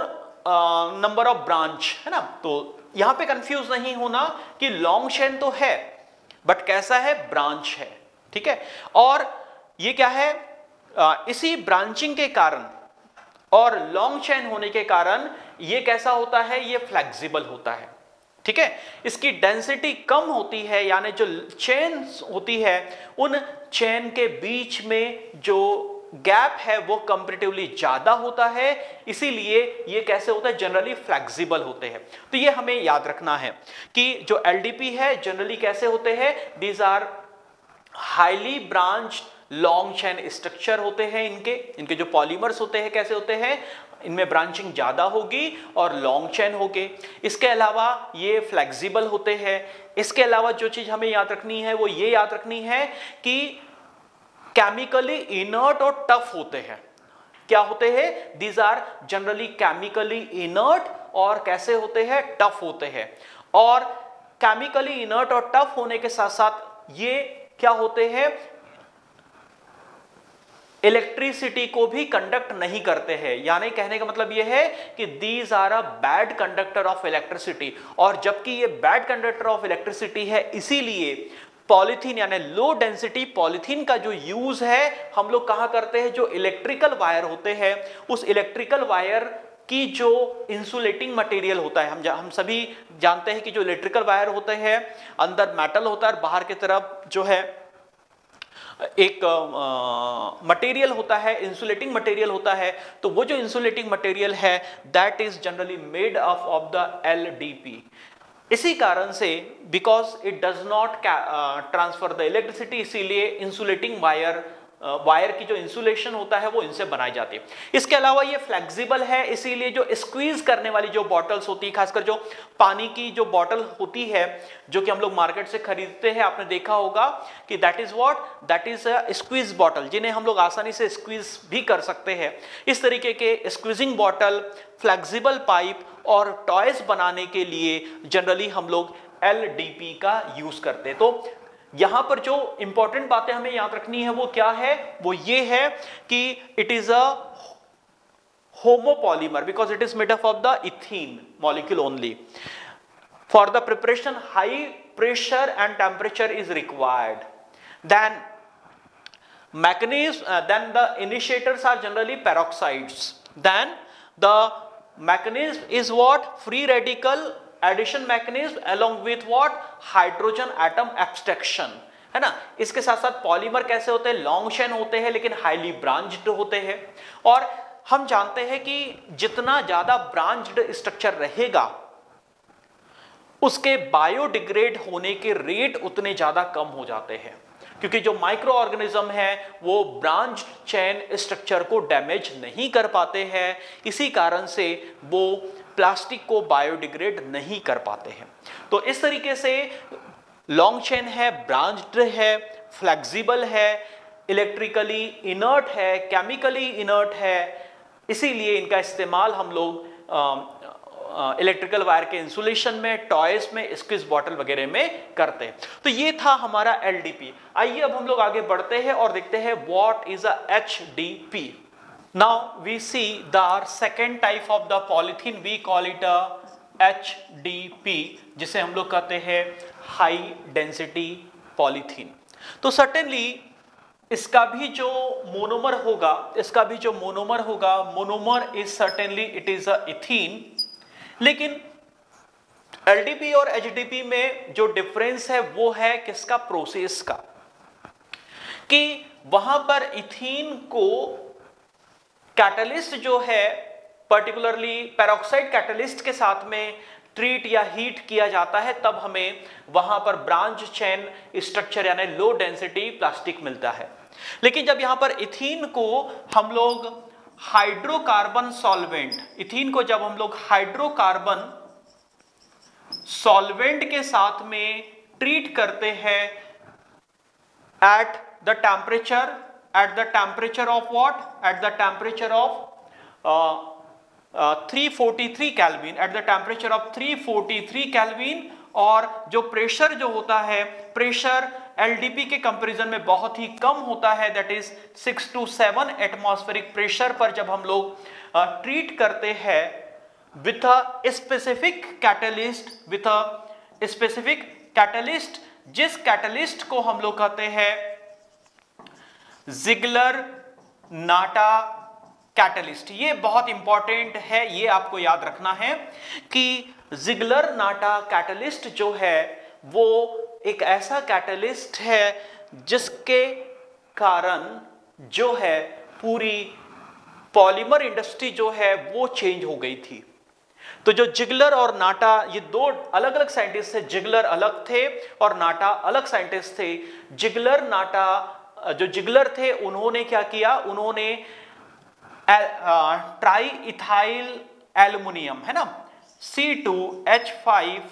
number of branch, है ना। तो यहां पे confuse नहीं होना कि लॉन्ग चेन तो है बट कैसा है, ब्रांच है, ठीक है। और ये क्या है, इसी ब्रांचिंग के कारण और लॉन्ग चेन होने के कारण ये कैसा होता है, ये फ्लेक्सिबल होता है, ठीक है। इसकी डेंसिटी कम होती है, यानी जो चेन होती है उन चेन के बीच में जो गैप है वो कंपैरेटिवली ज्यादा होता है, इसीलिए ये कैसे होता है, जनरली फ्लेक्सिबल होते हैं। तो ये हमें याद रखना है कि जो LDP है जनरली कैसे होते हैं, these are highly branched long chain structure होते हैं। इनके जो पॉलीमर्स होते हैं कैसे होते हैं, इनमें ब्रांचिंग ज्यादा होगी और लॉन्ग चेन होगी। इसके अलावा ये फ्लेक्सिबल होते हैं। इसके अलावा जो चीज हमें याद रखनी है वो ये याद रखनी है कि केमिकली इनर्ट और टफ होते हैं। क्या होते हैं, these are generally chemically inert और कैसे होते हैं, टफ होते हैं। और केमिकली इनर्ट और टफ होने के साथ साथ ये क्या होते हैं, इलेक्ट्रिसिटी को भी कंडक्ट नहीं करते हैं। यानी कहने का मतलब यह है कि these are a bad conductor of electricity. और जबकि ये बैड कंडक्टर ऑफ इलेक्ट्रिसिटी है, इसीलिए पॉलीथीन यानी लो डेंसिटी पॉलीथीन का जो यूज है हम लोग कहां करते हैं, जो इलेक्ट्रिकल वायर होते हैं उस इलेक्ट्रिकल वायर की जो इंसुलेटिंग मटेरियल होता है, हम सभी जानते हैं कि जो इलेक्ट्रिकल वायर होते हैं अंदर मेटल होता है और बाहर की तरफ जो है एक मटेरियल होता है, इंसुलेटिंग मटेरियल होता है। तो वो जो इंसुलेटिंग मटेरियल है that is generally made of the LDP। इसी कारण से because it does not transfer the electricity, इसीलिए इंसुलेटिंग वायर की जो इंसुलेशन होता है वो इनसे बनाई जाती है। इसके अलावा ये फ्लेक्सिबल है, इसीलिए जो स्क्वीज करने वाली जो बॉटल्स होती है, खासकर जो पानी की जो बॉटल होती है जो कि हम लोग मार्केट से खरीदते हैं, आपने देखा होगा कि that is a squeeze bottle, जिन्हें हम लोग आसानी से स्क्वीज भी कर सकते हैं। इस तरीके के स्क्वीजिंग बॉटल, फ्लेक्सिबल पाइप और टॉयज बनाने के लिए जनरली हम लोग LDP का यूज करते हैं। तो यहां पर जो इंपॉर्टेंट बातें हमें याद रखनी है वो क्या है, वो ये है कि it is a homopolymer because it is made up of the ethene molecule only. For the preparation high pressure and temperature is required, then the initiators are generally peroxides, then the mechanism is what, free radical addition mechanism along with what, hydrogen atom abstraction, है ना। इसके साथ साथ polymer कैसे होते हैं, long chain होते हैं लेकिन हाईली ब्रांच्ड होते हैं, और हम जानते हैं कि जितना ज्यादा ब्रांच्ड स्ट्रक्चर रहेगा उसके बायोडिग्रेड होने के रेट उतने ज्यादा कम हो जाते हैं, क्योंकि जो माइक्रो ऑर्गेनिज्म है वो ब्रांच चेन स्ट्रक्चर को डैमेज नहीं कर पाते हैं, इसी कारण से वो प्लास्टिक को बायोडिग्रेड नहीं कर पाते हैं। तो इस तरीके से लॉन्ग चेन है, ब्रांच्ड है, फ्लेक्सिबल है, इलेक्ट्रिकली इनर्ट है, केमिकली इनर्ट है, इसीलिए इनका इस्तेमाल हम लोग इलेक्ट्रिकल वायर के इंसुलेशन में, टॉयज में, स्क्वीज बॉटल वगैरह में करते हैं। तो ये था हमारा LDP। आइए अब हम लोग आगे बढ़ते हैं और देखते हैं what is a HDP। Now we see the second type of the polythene, we call it a HDP, जिसे हम लोग कहते हैं हाई डेंसिटी पॉलिथीन। तो सर्टेनली इसका भी जो मोनोमर होगा, monomer is certainly it is a ethene. लेकिन LDP और HDP में जो डिफरेंस है वो है किसका, प्रोसेस का, कि वहां पर इथीन को कैटलिस्ट जो है पर्टिकुलरली पेरोक्साइड कैटलिस्ट के साथ में ट्रीट या हीट किया जाता है, तब हमें वहां पर ब्रांच चेन स्ट्रक्चर यानी लो डेंसिटी प्लास्टिक मिलता है। लेकिन जब यहां पर इथीन को हम लोग हाइड्रोकार्बन सॉल्वेंट, इथीन को जब हम लोग हाइड्रोकार्बन सॉल्वेंट के साथ में ट्रीट करते हैं at the temperature of what, at the temperature of 343 kelvin, at the temperature of 343 kelvin, और जो प्रेशर जो होता है, प्रेशर LDP के कंपैरिजन में बहुत ही कम होता है, that is 6 to 7 atmospheric pressure पर जब हम लोग ट्रीट करते हैं विथ अ स्पेसिफिक कैटलिस्ट, जिस कैटलिस्ट को हम लोग कहते हैं जिगलर नाटा कैटलिस्ट। ये बहुत इंपॉर्टेंट है, ये आपको याद रखना है कि जिगलर नाटा कैटलिस्ट जो है वो एक ऐसा कैटलिस्ट है जिसके कारण जो है पूरी पॉलीमर इंडस्ट्री जो है वो चेंज हो गई थी। तो जो जिगलर और नाटा, ये दो अलग अलग साइंटिस्ट थे, जिगलर अलग थे और नाटा अलग साइंटिस्ट थे। जो जिगलर थे उन्होंने क्या किया, उन्होंने ट्राई इथाइल एल्युमिनियम, है ना, C2H5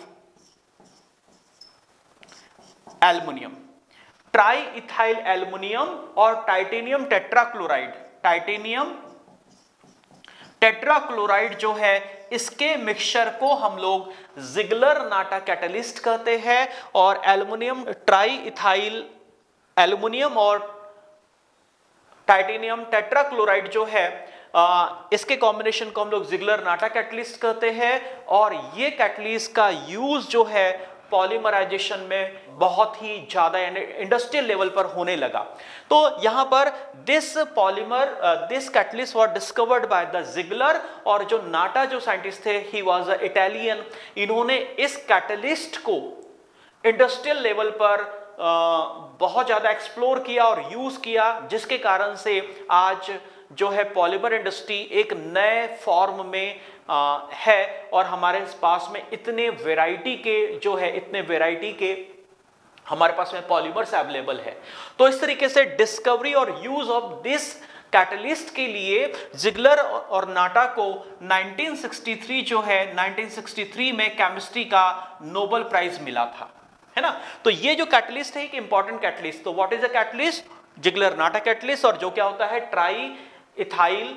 aluminium, try ethyl aluminium और टाइटेनियम टेट्राक्लोराइड जो है, इसके मिक्सचर को हम लोग जिगलर नाटा कैटलिस्ट कहते हैं। और एल्युमिनियम, ट्राई इथाइल एल्युमिनियम और टाइटेनियम टेट्राक्लोराइड जो है, इसके कॉम्बिनेशन को हम लोग जिगलर नाटा कैटलिस्ट कहते हैं। और ये कैटलिस्ट का यूज जो है पॉलीमराइजेशन में बहुत ही ज्यादा यानी इंडस्ट्रियल लेवल पर होने लगा। तो यहां पर this catalyst was discovered by the Ziegler, और जो नाटा जो साइंटिस्ट थे, ही वाज अ इटालियन। इन्होंने इस कैटलिस्ट को इंडस्ट्रियल लेवल पर बहुत ज्यादा एक्सप्लोर किया और यूज किया, जिसके कारण से आज जो है पॉलीमर इंडस्ट्री एक नए फॉर्म में है और हमारे पास में इतने वैरायटी के हमारे पास में पॉलीमर्स अवेलेबल है। तो इस तरीके से डिस्कवरी और यूज ऑफ दिस कैटलिस्ट के लिए जिगलर और नाटा को 1963 में केमिस्ट्री का नोबेल प्राइज मिला था, है ना। तो ये जो कैटलिस्ट है एक इंपॉर्टेंट कैटलिस्ट। तो what is a catalyst? Ziggler NATA catalyst, और जो क्या होता है ट्राई इथाइल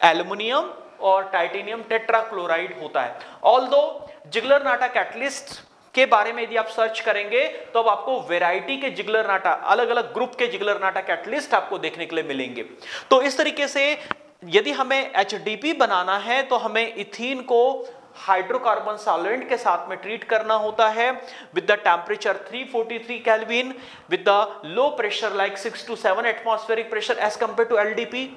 एल्युमिनियम और टाइटेनियम टेट्राक्लोराइड होता है। ऑल्दो जिगलर नाटा कैटलिस्ट के बारे में यदि आप सर्च करेंगे तो अब आपको वैरायटी के जिगलर नाटा, अलग अलग ग्रुप के जिगलर नाटा कैटलिस्ट आपको देखने के लिए मिलेंगे। तो इस तरीके से यदि हमें HDP बनाना है तो हमें इथीन को हाइड्रोकार्बन सॉल्वेंट के साथ में ट्रीट करना होता है with the temperature 343 kelvin with the low pressure like 6 to 7 atmospheric pressure as compare to LDP।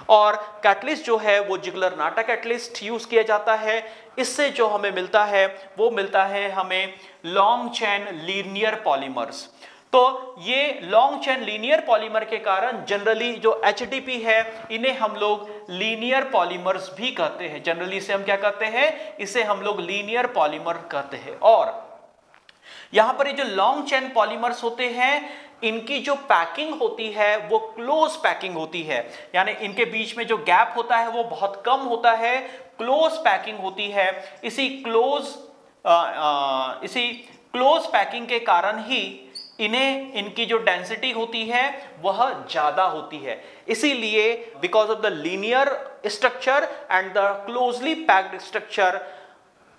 और कैटलिस्ट जो है वो जिगलर नाटा कैटलिस्ट यूज किया जाता है। इससे जो हमें मिलता है वो मिलता है हमें लॉन्ग चेन लीनियर पॉलीमर्स। तो ये लॉन्ग चेन लीनियर पॉलीमर के कारण जनरली जो HDP है इन्हें हम लोग लीनियर पॉलीमर्स भी कहते हैं। जनरली इसे हम क्या कहते हैं? इसे हम लोग लीनियर पॉलीमर कहते हैं। और यहां पर ये जो लॉन्ग चेन पॉलीमर्स होते हैं इनकी जो पैकिंग होती है वो क्लोज पैकिंग होती है, यानी इनके बीच में जो गैप होता है वो बहुत कम होता है, क्लोज पैकिंग होती है। इसी क्लोज पैकिंग के कारण ही इनकी जो डेंसिटी होती है वह ज्यादा होती है। इसीलिए because of the linear structure and the closely packed structure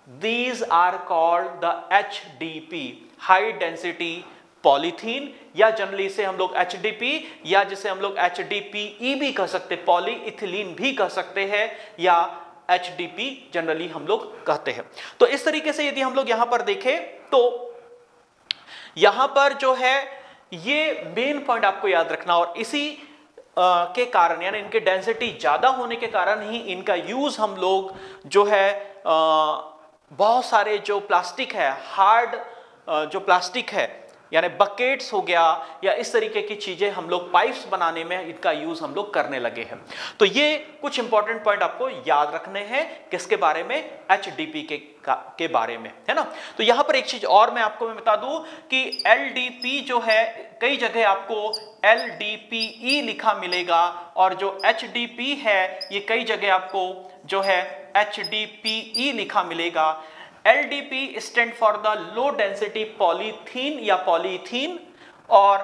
these are called the HDP, high density polythene, या जनरली इसे हम लोग HDP या जिसे हम लोग HDPE भी कह सकते, पॉलीइथिलीन भी कह सकते हैं, या HDP जनरली हम लोग कहते हैं। तो इस तरीके से यदि हम लोग यहां पर देखें तो यहां पर जो है ये मेन पॉइंट आपको याद रखना, और इसी के कारण यानी इनके डेंसिटी ज्यादा होने के कारण ही इनका यूज हम लोग जो है बहुत सारे जो प्लास्टिक है, हार्ड जो प्लास्टिक है यानी बकेट्स हो गया या इस तरीके की चीजें हम लोग पाइप्स बनाने में इनका यूज हम लोग करने लगे हैं। तो ये कुछ इंपॉर्टेंट पॉइंट आपको याद रखने हैं किसके बारे में? HDP के बारे में, है ना। तो यहां पर एक चीज और मैं आपको बता दूं कि LDP जो है कई जगह आपको LDPE लिखा मिलेगा, और जो HDP है ये कई जगह आपको जो है HDPE लिखा मिलेगा। LDP stand for the low density polythene या पॉलीथीन, और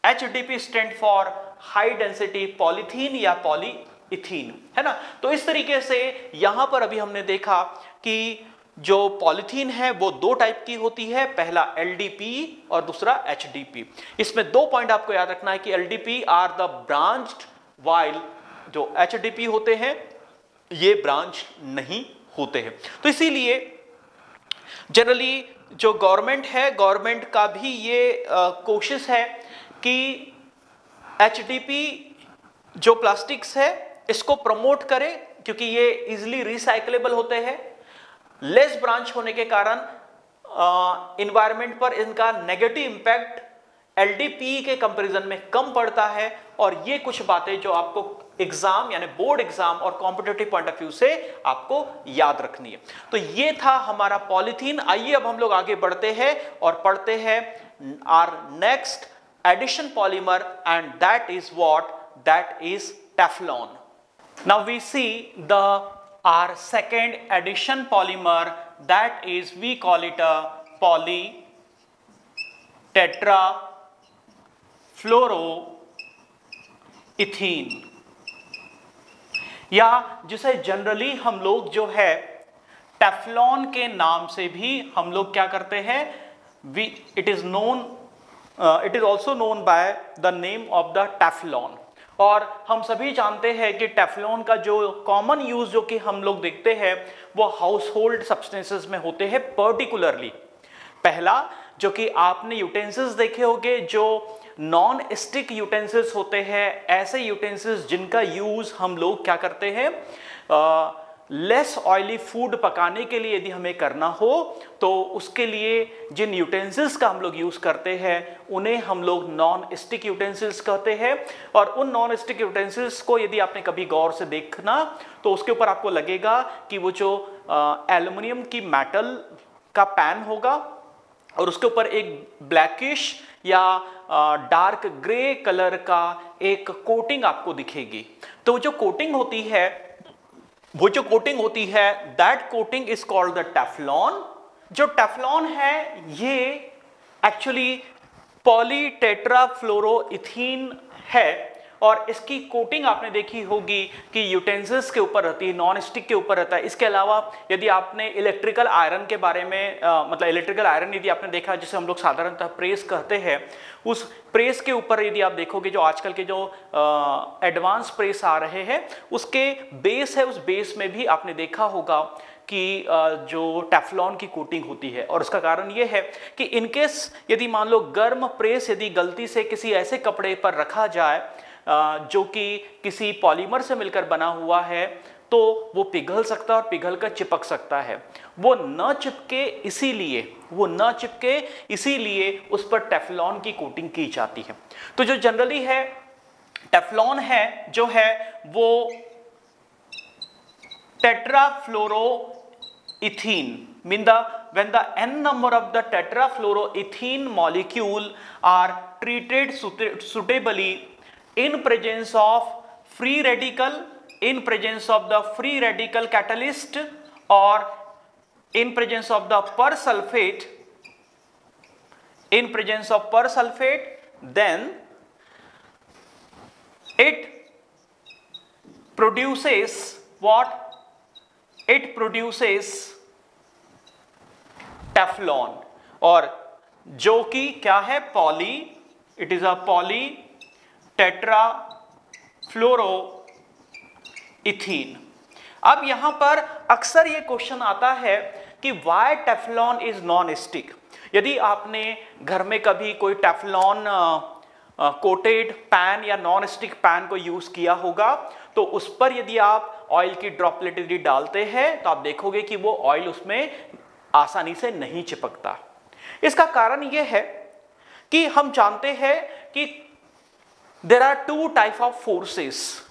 HDP stand for high density polythene या पॉलीइथीन, है ना। तो इस तरीके से यहां पर अभी हमने देखा कि जो पॉलीथीन है वो दो टाइप की होती है, पहला LDP और दूसरा HDP। इसमें दो पॉइंट आपको याद रखना है कि LDP are the branched, while जो HDP होते हैं ये ब्रांच नहीं होते हैं। तो इसीलिए जनरली जो गवर्नमेंट है, गवर्नमेंट का भी ये कोशिश है कि HDP जो प्लास्टिक्स है इसको प्रमोट करे, क्योंकि ये इजीली रिसाइक्लेबल होते हैं। लेस ब्रांच होने के कारण एनवायरनमेंट पर इनका नेगेटिव इम्पैक्ट LDPE के कंपैरिजन में कम पड़ता है। और ये कुछ बातें जो आपको एग्जाम यानी बोर्ड एग्जाम और कॉम्पिटिटिव पॉइंट ऑफ व्यू से आपको याद रखनी है। तो ये था हमारा पॉलीथीन। आइए अब हम लोग आगे बढ़ते हैं और पढ़ते हैं our next addition polymer, and that is what? That is Teflon. Now we see the our second addition polymer, that is we call it a polytetrafluoroethene, या जिसे जनरली हम लोग जो है टेफ्लॉन के नाम से भी हम लोग क्या करते हैं? It is also known by the name of the Teflon. और हम सभी जानते हैं कि टेफ्लॉन का जो कॉमन यूज जो कि हम लोग देखते हैं वो हाउस होल्ड सब्सटेंसेस में होते हैं। पर्टिकुलरली पहला जो कि आपने यूटेंसिल्स देखे होंगे जो नॉन स्टिक यूटेंसिल्स होते हैं, ऐसे यूटेंसिल्स जिनका यूज हम लोग क्या करते हैं? लेस ऑयली फूड पकाने के लिए यदि हमें करना हो तो उसके लिए जिन यूटेंसिल्स का हम लोग यूज करते हैं उन्हें हम लोग नॉन स्टिक यूटेंसिल्स कहते हैं। और उन नॉन स्टिक यूटेंसिल्स को यदि आपने कभी गौर से देखना तो उसके ऊपर आपको लगेगा कि वो जो एल्युमिनियम की मेटल का पैन होगा और उसके ऊपर एक ब्लैकिश या डार्क ग्रे कलर का एक कोटिंग आपको दिखेगी। तो जो कोटिंग होती है that coating is called the Teflon. जो टेफ्लॉन है ये एक्चुअली पॉलीटेट्राफ्लोरोइथीन है और इसकी कोटिंग आपने देखी होगी कि यूटेंसिल्स के ऊपर रहती है, नॉन स्टिक के ऊपर रहता है। इसके अलावा यदि आपने इलेक्ट्रिकल आयरन के बारे में मतलब इलेक्ट्रिकल आयरन यदि आपने देखा जिसे हम लोग साधारणतः प्रेस कहते हैं, उस प्रेस के ऊपर यदि आप देखोगे जो आजकल के जो एडवांस प्रेस आ रहे हैं उसके बेस है, उस बेस में भी आपने देखा होगा कि जो टेफ्लॉन की कोटिंग होती है। और उसका कारण यह है कि इनकेस यदि मान लो गर्म प्रेस यदि गलती से किसी ऐसे कपड़े पर रखा जाए जो कि किसी पॉलीमर से मिलकर बना हुआ है तो वो पिघल सकता है और पिघल कर चिपक सकता है। वो न चिपके इसीलिए उस पर टेफ्लॉन की कोटिंग की जाती है। तो जो जनरली है टेफ्लॉन है जो है वो tetrafluoroethene mean when the n number of the tetrafluoroethene molecule are treated suitably in presence of free radical, in presence of the free radical catalyst or in presence of the persulfate, then it produces what? It produces Teflon और जो कि क्या है poly, it is a poly tetrafluoroethene. अब यहां पर अक्सर ये क्वेश्चन आता है कि why Teflon is non stick. यदि आपने घर में कभी कोई टेफ्लॉन कोटेड पैन या नॉन स्टिक पैन को यूज किया होगा तो उस पर यदि आप ऑयल की ड्रॉपलेट यदि डालते हैं तो आप देखोगे कि वो ऑयल उसमें आसानी से नहीं चिपकता। इसका कारण यह है कि हम जानते हैं कि there are two type of forces.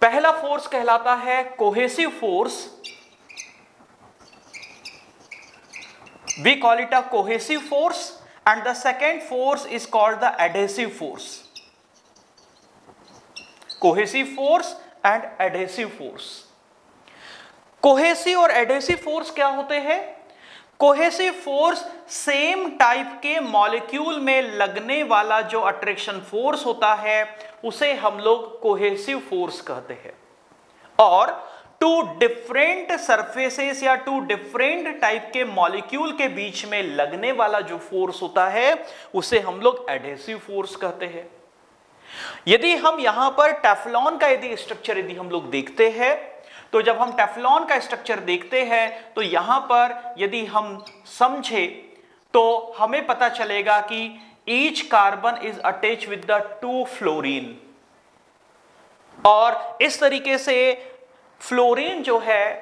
पहला फोर्स कहलाता है cohesive force, we call it a cohesive force, and the second force is called the adhesive force. Cohesive force and adhesive force. Cohesive और एडहेसिव फोर्स क्या होते हैं? Cohesive force same type के molecule में लगने वाला जो अट्रैक्शन फोर्स होता है उसे हम लोग कोहेसिव फोर्स कहते हैं। और टू डिफरेंट सरफेसेस या टू डिफरेंट टाइप के मॉलिक्यूल के बीच में लगने वाला जो फोर्स होता है उसे हम लोग एडहेसिव फोर्स कहते हैं। यदि हम यहां पर टेफ्लॉन का यदि स्ट्रक्चर यदि हम लोग देखते हैं तो जब हम टेफ्लॉन का स्ट्रक्चर देखते हैं तो यहां पर यदि हम समझे तो हमें पता चलेगा कि each carbon is attach with the two fluorine. और इस तरीके से फ्लोरीन जो है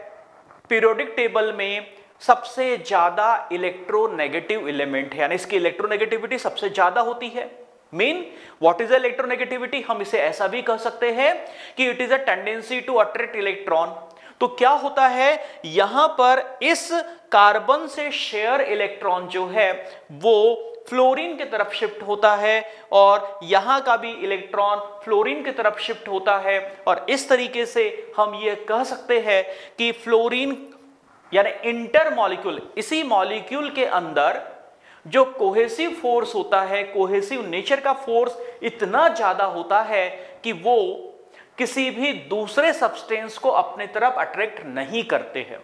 पीरियोडिक टेबल में सबसे ज्यादा इलेक्ट्रोनेगेटिव एलिमेंट है, यानी इसकी इलेक्ट्रोनेगेटिविटी सबसे ज्यादा होती है। Mean what is electronegativity? हम इसे ऐसा भी कह सकते हैं कि it is a tendency to attract electron. तो क्या होता है यहां पर इस कार्बन से शेयर इलेक्ट्रॉन जो है वो फ्लोरीन की तरफ शिफ्ट होता है और यहां का भी इलेक्ट्रॉन फ्लोरीन की तरफ शिफ्ट होता है। और इस तरीके से हम ये कह सकते हैं कि फ्लोरीन यानी इंटर मॉलिक्यूल, इसी मॉलिक्यूल के अंदर जो कोहेसिव फोर्स होता है, कोहेसिव नेचर का फोर्स इतना ज्यादा होता है कि वो किसी भी दूसरे सब्सटेंस को अपने तरफ अट्रैक्ट नहीं करते हैं।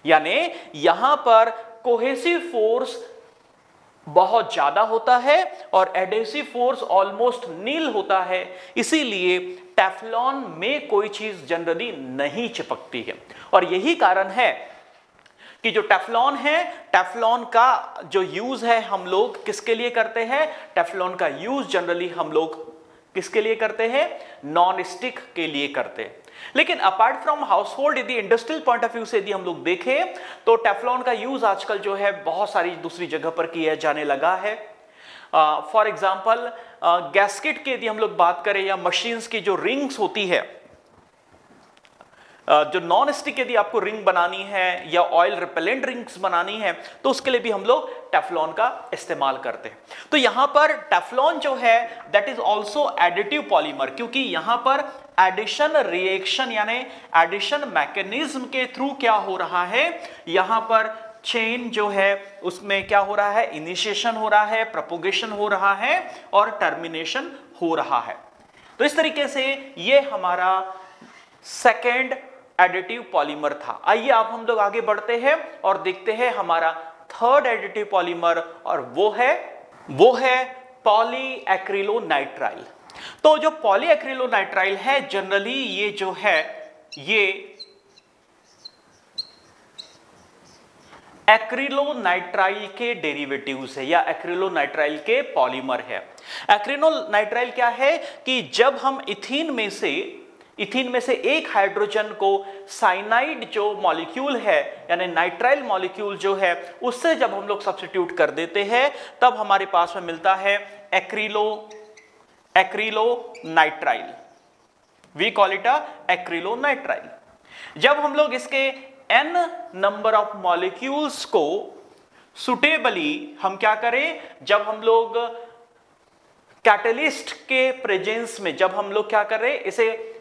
यानी यहां पर कोहेसिव फोर्स बहुत ज्यादा होता है और एडहेसिव फोर्स ऑलमोस्ट नील होता है। इसीलिए टेफ्लॉन में कोई चीज जनरली नहीं चिपकती है। और यही कारण है कि जो टेफ्लॉन है, टेफ्लॉन का जो यूज है हम लोग किसके लिए करते हैं? टेफ्लॉन का यूज जनरली हम लोग किसके लिए करते हैं? नॉन स्टिक के लिए करते हैं। लेकिन अपार्ट फ्रॉम हाउसहोल्ड, यदि इंडस्ट्रियल पॉइंट ऑफ व्यू से यदि हम लोग देखें तो टेफ्लॉन का यूज आजकल जो है बहुत सारी दूसरी जगह पर किया जाने लगा है। फॉर एग्जाम्पल गैस्केट की यदि हम लोग बात करें या मशीन्स की जो रिंग्स होती है, जो नॉन स्टिक यदि आपको रिंग बनानी है या ऑयल रिपेलेंट रिंग्स बनानी है तो उसके लिए भी हम लोग टेफ्लॉन का इस्तेमाल करते हैं। तो यहां पर टेफ्लॉन जो है that is also additive polymer, क्योंकि यहां पर एडिशन रिएक्शन यानी एडिशन मैकेनिज्म के थ्रू क्या हो रहा है, यहां पर चेन जो है उसमें क्या हो रहा है, इनिशिएशन हो रहा है, प्रोपोगेशन हो रहा है और टर्मिनेशन हो रहा है। तो इस तरीके से ये हमारा सेकेंड एडिटिव पॉलीमर था। आइए अब हम लोग आगे बढ़ते हैं और देखते हैं हमारा थर्ड एडिटिव पॉलीमर, और वो है पॉलीएक्रिलोनाइट्राइल। तो जो पॉलीएक्रिलोनाइट्राइल है जनरली ये जो है ये एक्रिलोनाइट्राइल के डेरिवेटिव्स है या एक्रिलोनाइट्राइल के पॉलीमर है। एक्रिलोनाइट्राइल क्या है कि जब हम इथीन में से एक हाइड्रोजन को साइनाइड जो मॉलिक्यूल है यानी नाइट्राइल मॉलिक्यूल जो है उससे जब हम लोग सब्स्टिट्यूट कर देते हैं तब हमारे पास में मिलता है acrylonitrile. We call it acrylonitrile. जब हम लोग इसके n नंबर ऑफ मॉलिक्यूल्स को सुटेबली हम क्या करें, जब हम लोग कैटलिस्ट के प्रेजेंस में जब हम लोग क्या कर रहे हैं, इसे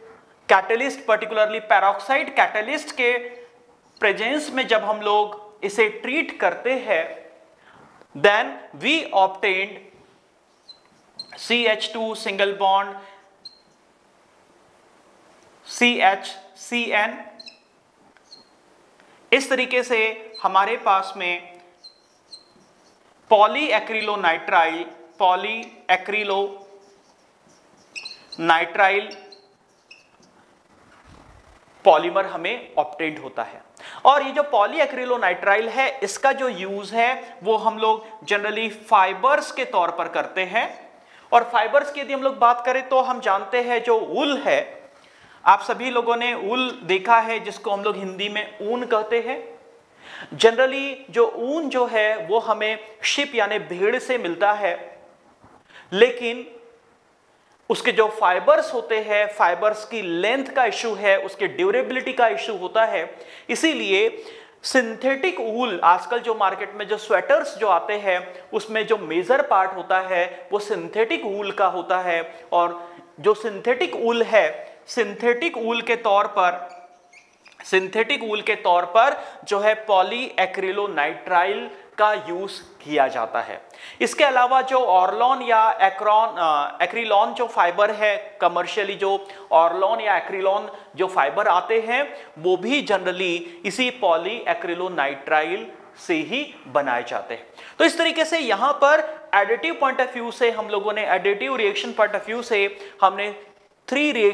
कैटलिस्ट पर्टिकुलरली पेरोक्साइड कैटलिस्ट के प्रेजेंस में जब हम लोग इसे ट्रीट करते हैं then we obtained CH2 single bond CHCN। इस तरीके से हमारे पास में पॉलीएक्रिलोनाइट्राइल पॉलीमर हमें ऑब्टेन्ड होता है। और ये जो पॉलीएक्रिलोनाइट्राइल है इसका जो यूज है वो हम लोग जनरली फाइबर्स के तौर पर करते हैं। और फाइबर्स की यदि हम लोग बात करें तो हम जानते हैं जो वूल है, आप सभी लोगों ने ऊन देखा है जिसको हम लोग हिंदी में ऊन कहते हैं। जनरली जो ऊन जो है वो हमें शिप यानी भेड़ से मिलता है, लेकिन उसके जो फाइबर्स होते हैं, फाइबर्स की लेंथ का इशू है, उसके ड्यूरेबिलिटी का इशू होता है। इसीलिए सिंथेटिक वूल आजकल जो मार्केट में जो स्वेटर्स जो आते हैं उसमें जो मेजर पार्ट होता है वो सिंथेटिक वूल का होता है। और जो सिंथेटिक वूल है, सिंथेटिक वूल के तौर पर जो है पॉलीएक्रिलोनाइट्राइल का यूज किया जाता है। इसके अलावा जो ऑर्लॉन या एक्रिलॉन जो फाइबर है, कमर्शियली जो ऑर्लॉन या एक्रिलॉन जो फाइबर आते हैं वो भी जनरली इसी पॉलीएक्रिलोनाइट्राइल से ही बनाए जाते हैं। तो इस तरीके से यहां पर एडिटिव पॉइंट ऑफ व्यू से हम लोगों ने additive reaction point of view से हमने थ्री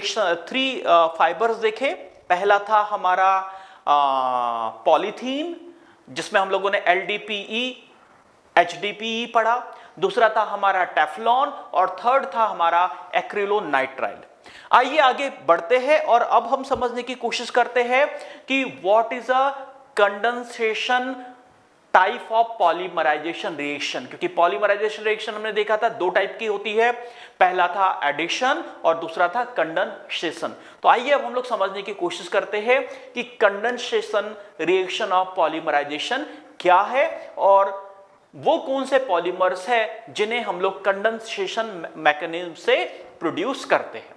फाइबर्स देखे। पहला था हमारा पॉलीथीन जिसमें हम लोगों ने LDPE HDPE पढ़ा, दूसरा था हमारा टेफ्लॉन और थर्ड था हमारा एक्रिलोनाइट्राइल। आइए आगे बढ़ते हैं और अब हम समझने की कोशिश करते हैं कि what is a condensation type of polymerisation reaction. क्योंकि पॉलीमराइजेशन रिएक्शन हमने देखा था दो टाइप की होती है, पहला था एडिशन और दूसरा था कंडेंसेशन। तो आइए अब हम लोग समझने की कोशिश करते हैं कि कंडेंसेशन रिएक्शन ऑफ पॉलीमराइजेशन क्या है और वो कौन से पॉलीमर्स है जिन्हें हम लोग कंडेंसेशन मैकेनिज्म से प्रोड्यूस करते हैं।